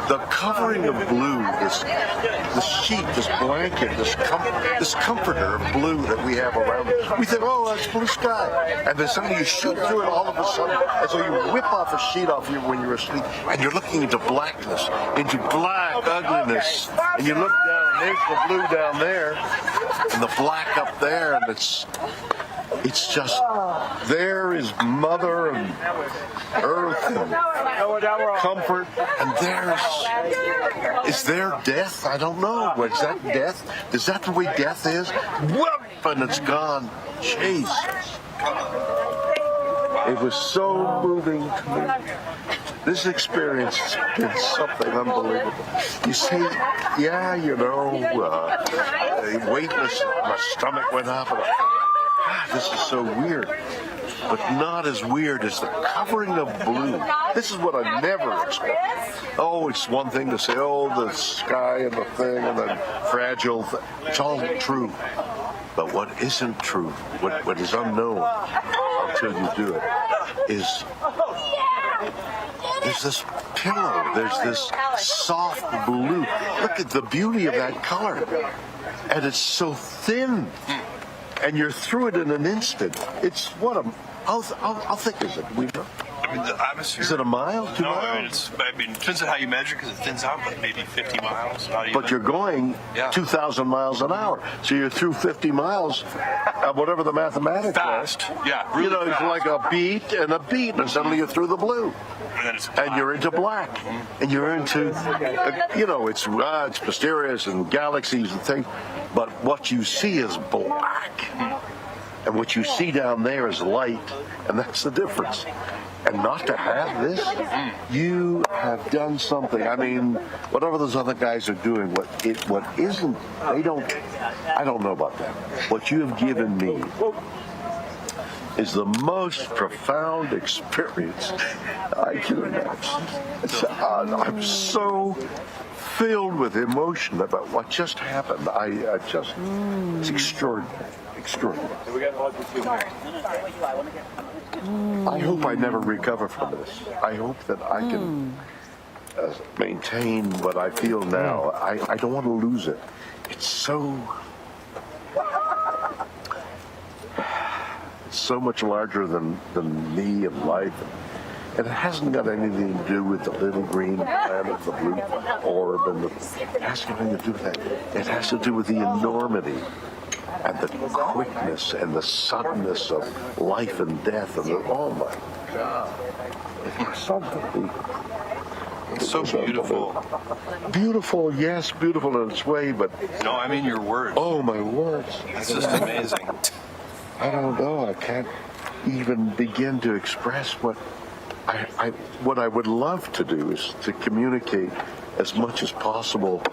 The covering of blue, this sheet, this blanket, this comforter of blue that we have around us. We think, oh, that's blue sky. And then suddenly you shoot through it all of a sudden, as though you whip off a sheet off you when you're asleep, and you're looking into blackness, into black ugliness. And you look down, there's the blue down there, and the black up there, and it's just, there is Mother and Earth and comfort, and is there death? I don't know. Is that death? Is that the way death is? Whoop, and it's gone. Jeez. It was so moving to me. This experience has been something unbelievable. You say, yeah, you know, weightless, my stomach went up, and this is so weird. But not as weird as the covering of blue. This is what I never expected. Oh, it's one thing to say, oh, the sky and the thing and the fragile thing. It's all true. But what isn't true, what is unknown until you do it, is there's this pillow, there's this soft blue. Look at the beauty of that color. And it's so thin. And you're through it in an instant. It's I'll think is it. I mean, the atmosphere. Is it a mile? 2 miles? I mean, it depends on how you measure, because it thins out like maybe 50 miles. But you're going 2,000 miles an hour, so you're through 50 miles, whatever the mathematics fast. Yeah, really you know, fast. it's like a beat, and suddenly you're through the blue, and you're into black, and you're into, you know, it's mysterious and galaxies and things, but what you see is black, and what you see down there is light, and that's the difference. And not to have this, you have done something. I mean, whatever those other guys are doing, what isn't, I don't know about that. What you have given me is the most profound experience I can imagine. I'm so filled with emotion about what just happened. It's extraordinary, extraordinary. I hope I never recover from this. I hope that I can maintain what I feel now. I don't want to lose it. It's so much larger than me and life. And it hasn't got anything to do with the little green planet, the blue orb, and it hasn't got anything to do with that. It has to do with the enormity and the quickness and the suddenness of life and death. And oh my God, it's something. It's so beautiful. Beautiful, yes, beautiful in its way, but no, I mean your words. Oh, my words! It's just amazing. I don't know. I can't even begin to express what I would love to do is to communicate as much as possible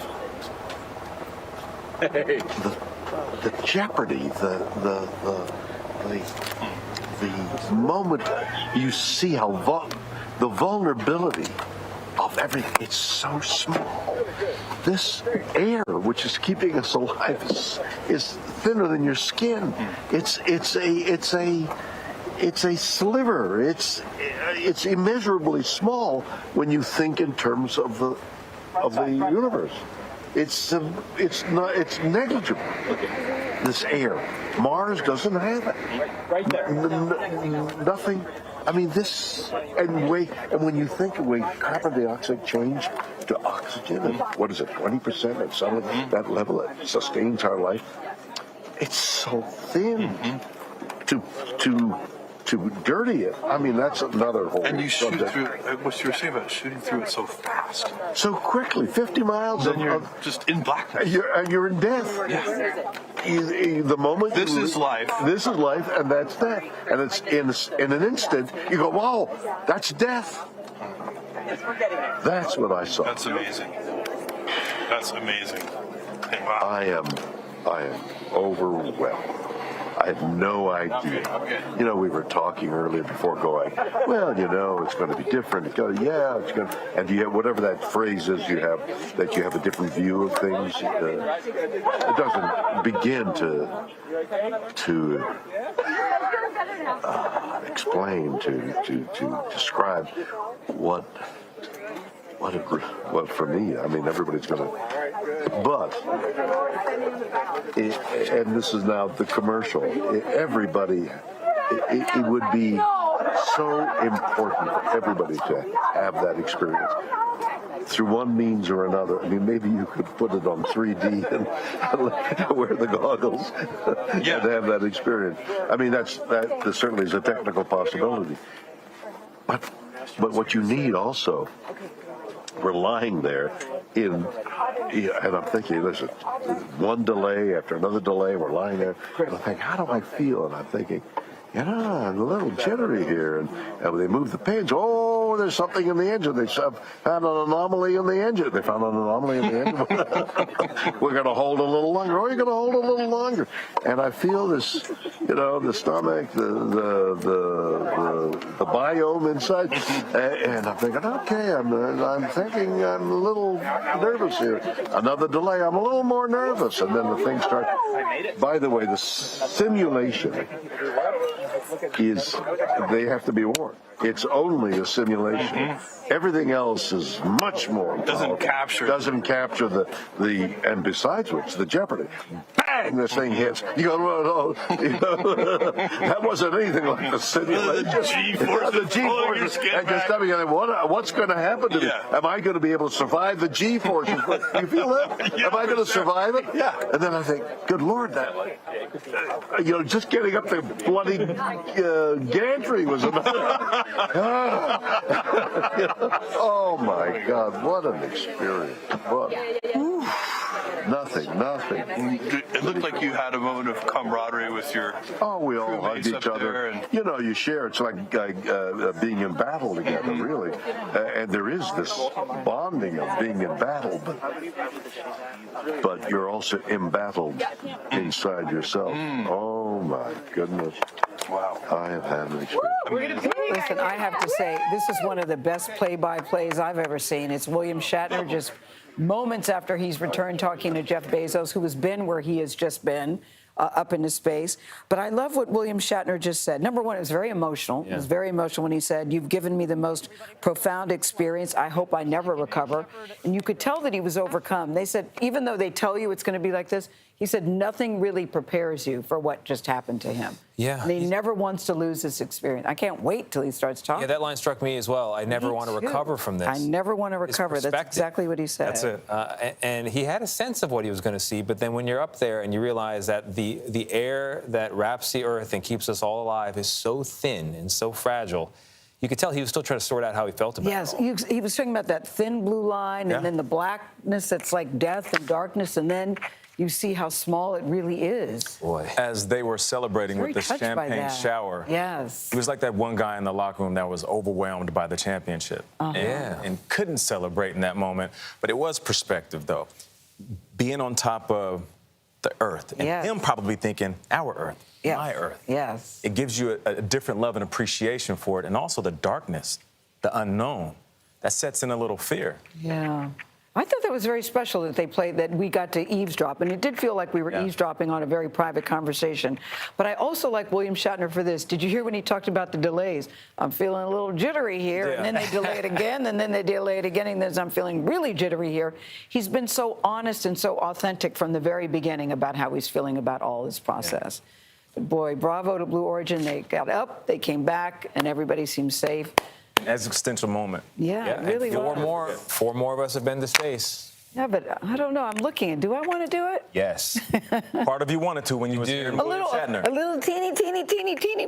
the jeopardy, the moment you see how the vulnerability of everything. It's so small. This air, which is keeping us alive, is thinner than your skin. It's a sliver. It's immeasurably small when you think in terms of the universe. It's negligible. This air. Mars doesn't have it. Nothing. I mean, and when you think of way carbon dioxide changed to oxygen, and what is it, 20%, and suddenly that level that sustains our life, it's so thin to dirty it. I mean, that's another whole And you shoot subject. through, what you were saying about shooting through it so fast. So quickly, 50 miles. Then you're just in blackness. You're in death. Yeah. The moment This is life. This is life, and that's death. And it's in an instant, you go, wow, that's death. That's what I saw. That's amazing. That's amazing. And wow. I am overwhelmed. I had no idea. You know, we were talking earlier before going, well, you know, it's going to be different. It's going to, and you have whatever that phrase is you have, that you have a different view of things. It doesn't begin to explain, to describe what for me, I mean, everybody's going to, but, and this is now the commercial, everybody, it would be so important for everybody to have that experience through one means or another. I mean, maybe you could put it on 3D and wear the goggles and have that experience. I mean, that certainly is a technical possibility. But what you need also, we're lying there and I'm thinking, listen, one delay after another delay, we're lying there, and I'm thinking, how do I feel? And I'm thinking, I'm a little jittery here. And they move the pins. Oh, there's something in the engine. They found an anomaly in the engine. They found an anomaly in the engine. We're going to hold a little longer. Oh, you're going to hold a little longer. And I feel this, the stomach, the biome inside. And I'm thinking, okay, I'm thinking I'm a little nervous here. Another delay, I'm a little more nervous. And then the thing starts. By the way, the simulation is, they have to be warned. It's only a simulation. Everything else is much more doesn't capture the and besides which, the jeopardy. Bang! This thing hits. You go, that wasn't anything like the simulation. The G-forces. The G-forces. And just tell me, what's going to happen to me? Am I going to be able to survive the G-forces? You feel that? Am I going to survive it? Yeah. And then I think, good Lord, that, just getting up the bloody gantry was another. Oh my God, what an experience. Nothing. It looked like you had a moment of camaraderie with your we all hugged each other. And you share. It's like being in battle together, really. And there is this bonding of being in battle, but you're also embattled inside yourself. Oh my goodness. Wow. I have had an experience. Listen, I have to say, this is one of the best play-by-plays I've ever seen. It's William Shatner just moments after he's returned talking to Jeff Bezos, who has been where he has just been. Up into space. But I love what William Shatner just said. Number one, it was very emotional. Yeah. It was very emotional when he said, "You've given me the most profound experience. I hope I never recover." And you could tell that he was overcome. They said, even though they tell you it's going to be like this, he said nothing really prepares you for what just happened to him. Yeah. And he never wants to lose this experience. I can't wait till he starts talking. Yeah, that line struck me as well. I never want to recover from this. I never want to recover. That's exactly what he said. That's it. And he had a sense of what he was going to see, but then when you're up there and you realize that the air that wraps the Earth and keeps us all alive is so thin and so fragile, you could tell he was still trying to sort out how he felt about it. Yes, he was talking about that thin blue line and then the blackness that's like death and darkness, and then you see how small it really is. Boy. As they were celebrating with the champagne shower, yes, it was like that one guy in the locker room that was overwhelmed by the championship and couldn't celebrate in that moment. But it was perspective, though. Being on top of the Earth and him probably thinking, our Earth, my Earth. Yes. It gives you a different love and appreciation for it, and also the darkness, the unknown, that sets in a little fear. Yeah. I thought that was very special that they played, that we got to eavesdrop. And it did feel like we were eavesdropping on a very private conversation. But I also like William Shatner for this. Did you hear when he talked about the delays? I'm feeling a little jittery here. And then they delay it again, and then they delay it again, and then I'm feeling really jittery here. He's been so honest and so authentic from the very beginning about how he's feeling about all this process. But boy, bravo to Blue Origin. They got up, they came back, and everybody seems safe. Existential moment. Yeah, it really was. Four more of us have been to space. Yeah, but I don't know. I'm looking. Do I want to do it? Yes. Part of you wanted to when you was here in William Shatner. A little teeny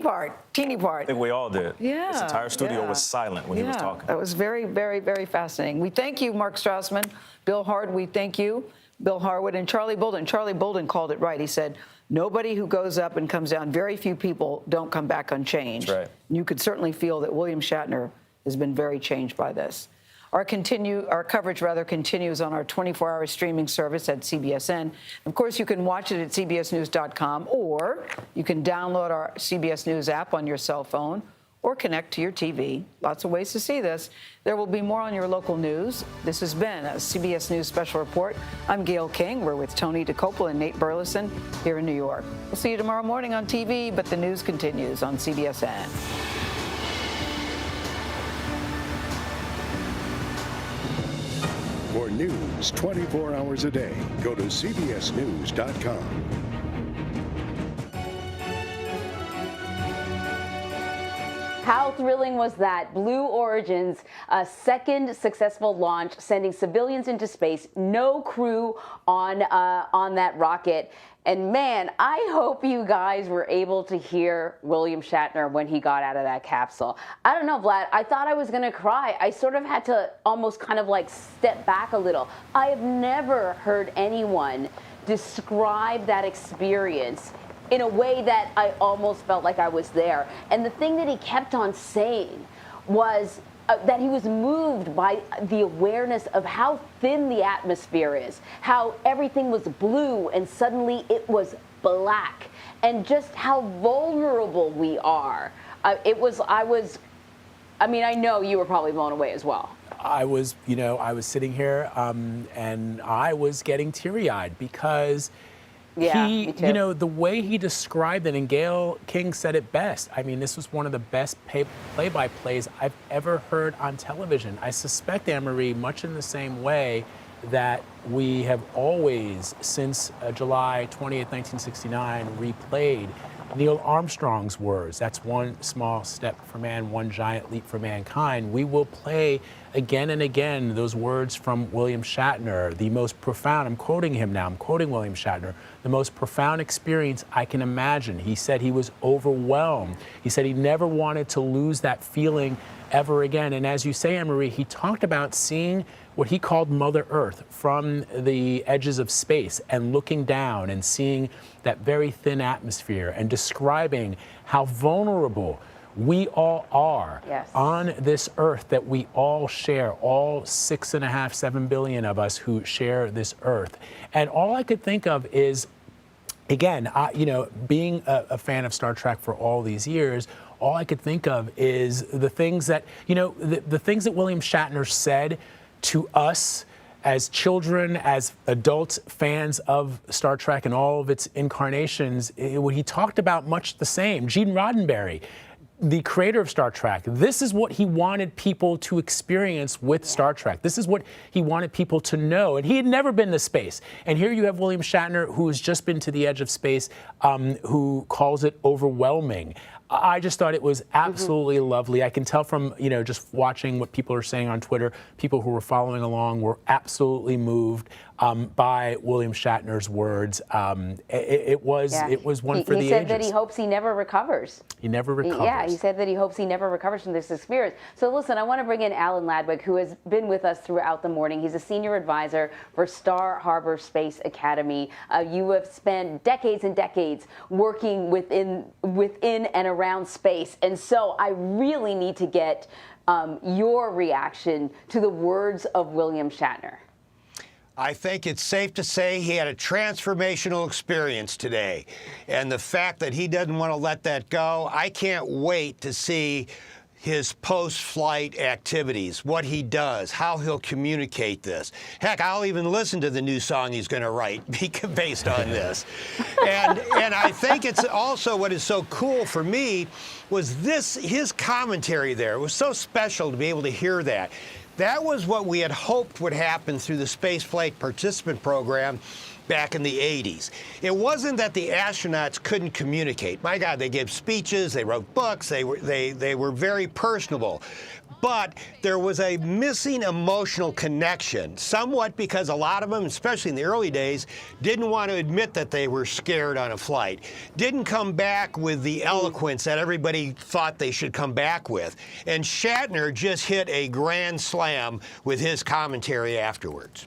part. I think we all did. Yeah. This entire studio was silent when he was talking. That was very, very, very fascinating. We thank you, Mark Strassman, Bill Hard. We thank you, Bill Harwood, and Charlie Bolden. Charlie Bolden called it right. He said, nobody who goes up and comes down, very few people don't come back unchanged. That's right. You could certainly feel that William Shatner has been very changed by this. Our coverage continues on our 24-hour streaming service at CBSN. Of course, you can watch it at cbsnews.com, or you can download our CBS News app on your cell phone or connect to your TV. Lots of ways to see this. There will be more on your local news. This has been a CBS News Special Report. I'm Gayle King. We're with Tony DeCopel and Nate Burleson here in New York. We'll see you tomorrow morning on TV, but the news continues on CBSN. For news 24 hours a day, go to cbsnews.com. How thrilling was that? Blue Origin's second successful launch, sending civilians into space, no crew on that rocket. And man, I hope you guys were able to hear William Shatner when he got out of that capsule. I don't know, Vlad, I thought I was gonna cry. I sort of had to almost kind of like step back a little. I have never heard anyone describe that experience in a way that I almost felt like I was there. And the thing that he kept on saying was that he was moved by the awareness of how thin the atmosphere is, how everything was blue and suddenly it was black, and just how vulnerable we are. I know you were probably blown away as well. I was sitting here and I was getting teary-eyed because me too. The way he described it, and Gayle King said it best. I mean, this was one of the best play-by-plays I've ever heard on television. I suspect, Anne-Marie, much in the same way that we have always, since July 20th, 1969, replayed Neil Armstrong's words. That's one small step for man, one giant leap for mankind. We will play again and again those words from William Shatner, the most profound, I'm quoting him now, I'm quoting William Shatner, the most profound experience I can imagine. He said he was overwhelmed. He said he never wanted to lose that feeling ever again. And as you say, Anne-Marie, he talked about seeing what he called Mother Earth from the edges of space and looking down and seeing that very thin atmosphere and describing how vulnerable we all are on this earth that we all share, all 6.5, 7 billion of us who share this earth. And all I could think of is again, being a fan of Star Trek for all these years, all I could think of is the things that, the things that William Shatner said to us as children, as adults, fans of Star Trek and all of its incarnations. He talked about much the same. Gene Roddenberry, the creator of Star Trek, this is what he wanted people to experience with Star Trek. This is what he wanted people to know. And he had never been to space. And here you have William Shatner, who has just been to the edge of space, who calls it overwhelming. I just thought it was absolutely lovely. I can tell from, just watching what people are saying on Twitter, people who were following along were absolutely moved by William Shatner's words. It was one for the ages. He said that he hopes he never recovers. He never recovers. Yeah, he said that he hopes he never recovers from this experience. So listen, I want to bring in Alan Ladwig, who has been with us throughout the morning. He's a senior advisor for Star Harbor Space Academy. You have spent decades and decades working within and around space. And so I really need to get your reaction to the words of William Shatner. I think it's safe to say he had a transformational experience today. And the fact that he doesn't want to let that go, I can't wait to see his post-flight activities, what he does, how he'll communicate this. Heck, I'll even listen to the new song he's going to write based on this. And I think it's also what is so cool for me was his commentary there. It was so special to be able to hear that. That was what we had hoped would happen through the spaceflight participant program back in the 80s. It wasn't that the astronauts couldn't communicate. My God, they gave speeches, they wrote books, they were very personable. But there was a missing emotional connection, somewhat because a lot of them, especially in the early days, didn't want to admit that they were scared on a flight, didn't come back with the eloquence that everybody thought they should come back with. And Shatner just hit a grand slam with his commentary afterwards.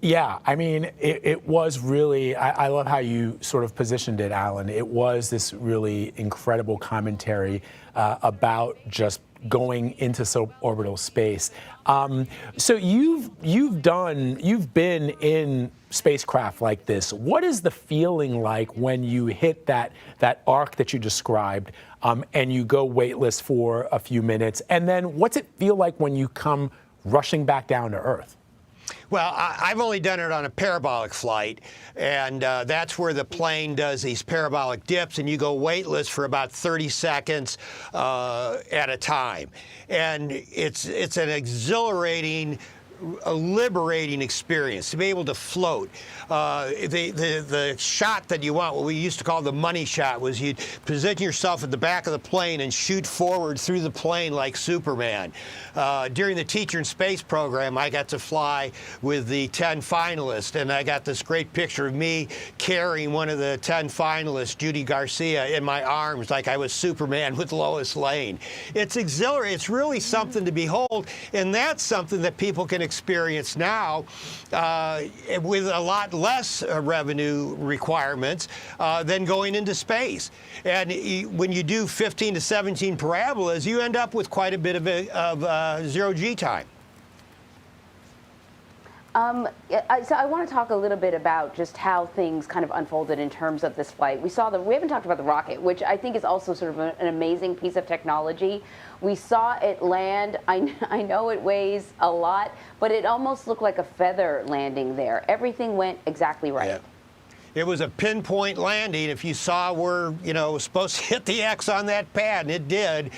Yeah, I mean, it was really, I love how you sort of positioned it, Alan. It was this really incredible commentary about just going into suborbital space. So you've been in spacecraft like this. What is the feeling like when you hit that arc that you described and you go weightless for a few minutes? And then what's it feel like when you come rushing back down to Earth? Well, I've only done it on a parabolic flight, and that's where the plane does these parabolic dips, and you go weightless for about 30 seconds at a time. And it's an exhilarating, a liberating experience to be able to float. The shot that you want, what we used to call the money shot, was you'd position yourself at the back of the plane and shoot forward through the plane like Superman. During the Teacher in Space program, I got to fly with the 10 finalists, and I got this great picture of me carrying one of the 10 finalists, Judy Garcia, in my arms like I was Superman with Lois Lane. It's exhilarating. It's really something to behold, and that's something that people can experience now with a lot less revenue requirements than going into space. And when you do 15 to 17 parabolas, you end up with quite a bit of zero-G time. So I want to talk a little bit about just how things kind of unfolded in terms of this flight. We haven't talked about the rocket, which I think is also sort of an amazing piece of technology. We saw it land. I know it weighs a lot, but it almost looked like a feather landing there. Everything went exactly right. Yeah. It was a pinpoint landing. If you saw where, it was supposed to hit the X on that pad, and it did.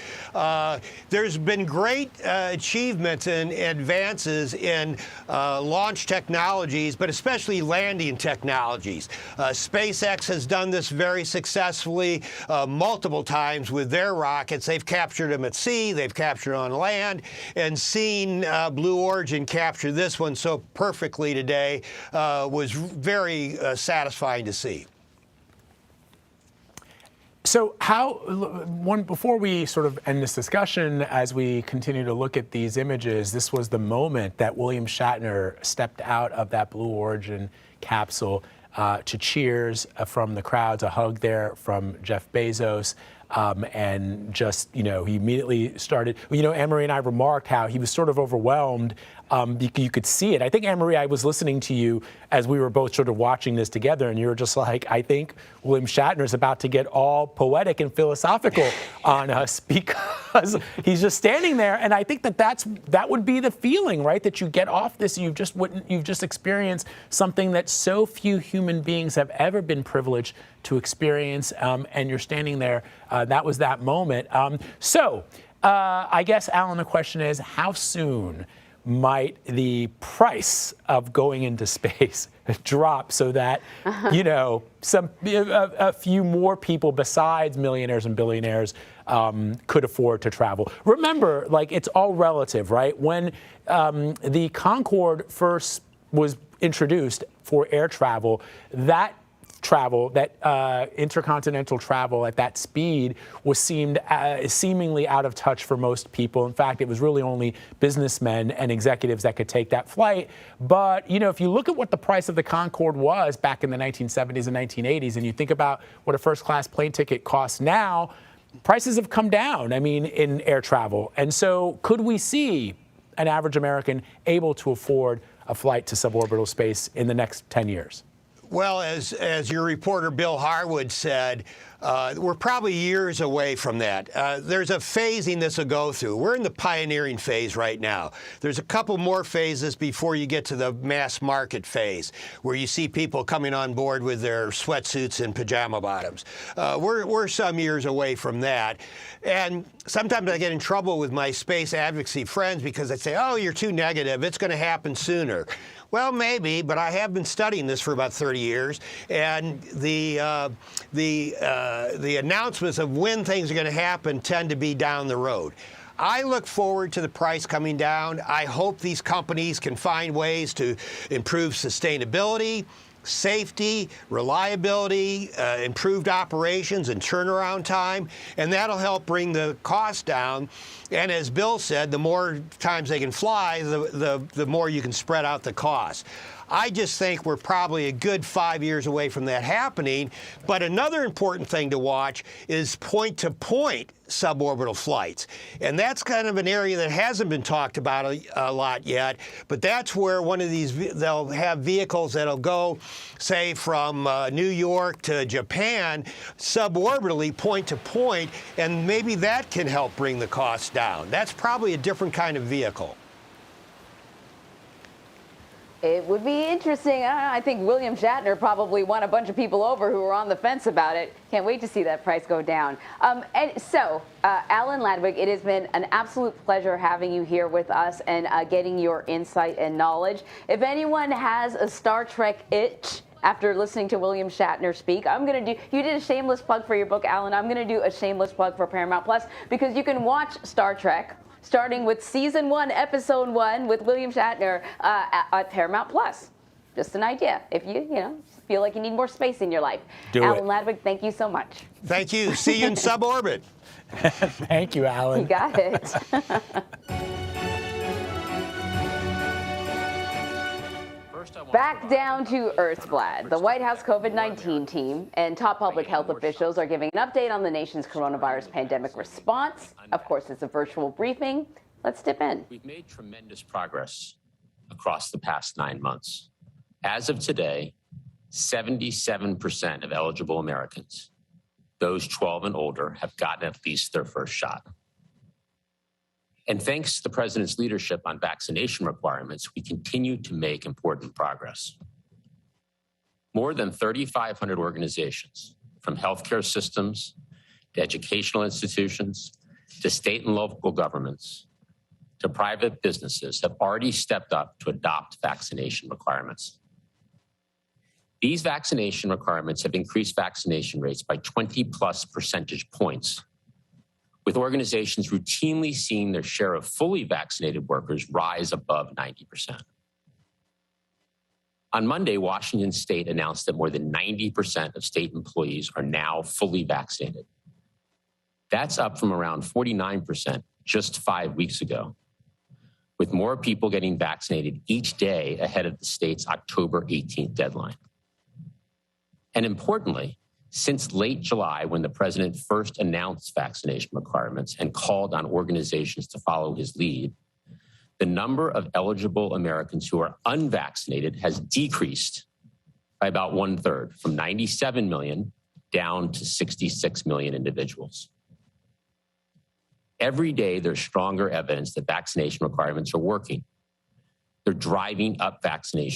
There's been great achievements and advances in launch technologies, but especially landing technologies. SpaceX has done this very successfully multiple times with their rockets. They've captured them at sea, they've captured on land, and seeing Blue Origin capture this one so perfectly today was very satisfying to see. So before we sort of end this discussion, as we continue to look at these images, this was the moment that William Shatner stepped out of that Blue Origin capsule to cheers from the crowds, a hug there from Jeff Bezos. and just, he immediately started, Anne-Marie and I remarked how he was sort of overwhelmed. You could see it. I think, Anne-Marie, I was listening to you as we were both sort of watching this together, and you were just like, I think William Shatner is about to get all poetic and philosophical on us because he's just standing there. And I think that would be the feeling, right? That you get off this, you've just experienced something that so few human beings have ever been privileged to experience, and you're standing there. That was that moment. So I guess, Alan, the question is, how soon might the price of going into space drop so that, a few more people besides millionaires and billionaires could afford to travel? Remember, it's all relative, right? When the Concorde first was introduced for air travel, that intercontinental travel at that speed was seemingly out of touch for most people. In fact, it was really only businessmen and executives that could take that flight. But, if you look at what the price of the Concorde was back in the 1970s and 1980s, and you think about what a first-class plane ticket costs now, prices have come down, in air travel. And so could we see an average American able to afford a flight to suborbital space in the next 10 years? Well, as your reporter Bill Harwood said, we're probably years away from that. There's a phasing this will go through. We're in the pioneering phase right now. There's a couple more phases before you get to the mass market phase, where you see people coming on board with their sweatsuits and pajama bottoms. We're some years away from that. And sometimes I get in trouble with my space advocacy friends because they say, oh, you're too negative. It's going to happen sooner. Well, maybe, but I have been studying this for about 30 years, and the announcements of when things are going to happen tend to be down the road. I look forward to the price coming down. I hope these companies can find ways to improve sustainability, safety, reliability, improved operations and turnaround time, and that'll help bring the cost down. And as Bill said, the more times they can fly, the more you can spread out the cost. I just think we're probably a good 5 years away from that happening. But another important thing to watch is point-to-point suborbital flights. And that's kind of an area that hasn't been talked about a lot yet. But that's where one of these, they'll have vehicles that'll go, say, from New York to Japan, suborbitally, point-to-point, and maybe that can help bring the cost down. That's probably a different kind of vehicle. It would be interesting. I think William Shatner probably won a bunch of people over who were on the fence about it. Can't wait to see that price go down. And so, Alan Ladwig, it has been an absolute pleasure having you here with us and getting your insight and knowledge. If anyone has a Star Trek itch after listening to William Shatner speak, you did a shameless plug for your book, Alan. I'm going to do a shameless plug for Paramount Plus, because you can watch Star Trek starting with Season 1, Episode 1 with William Shatner at Paramount Plus. Just an idea if you feel like you need more space in your life. Alan Ladwig, thank you so much. Thank you. See you in suborbit. Thank you, Alan. You got it. Back down to Earth, Vlad. The White House COVID-19 team and top public health officials are giving an update on the nation's coronavirus pandemic response. Of course, it's a virtual briefing. Let's dip in. We've made tremendous progress across the past 9 months. As of today, 77% of eligible Americans, those 12 and older, have gotten at least their first shot. And thanks to the president's leadership on vaccination requirements, we continue to make important progress. More than 3,500 organizations, from healthcare systems to educational institutions to state and local governments to private businesses, have already stepped up to adopt vaccination requirements. These vaccination requirements have increased vaccination rates by 20+ percentage points, with organizations routinely seeing their share of fully vaccinated workers rise above 90%. On Monday, Washington State announced that more than 90% of state employees are now fully vaccinated. That's up from around 49% just 5 weeks ago, with more people getting vaccinated each day ahead of the state's October 18th deadline. And importantly, Since late July, when the president first announced vaccination requirements and called on organizations to follow his lead, the number of eligible Americans who are unvaccinated has decreased by about 1/3, from 97 million down to 66 million individuals. Every day, there's stronger evidence that vaccination requirements are working. They're driving up vaccination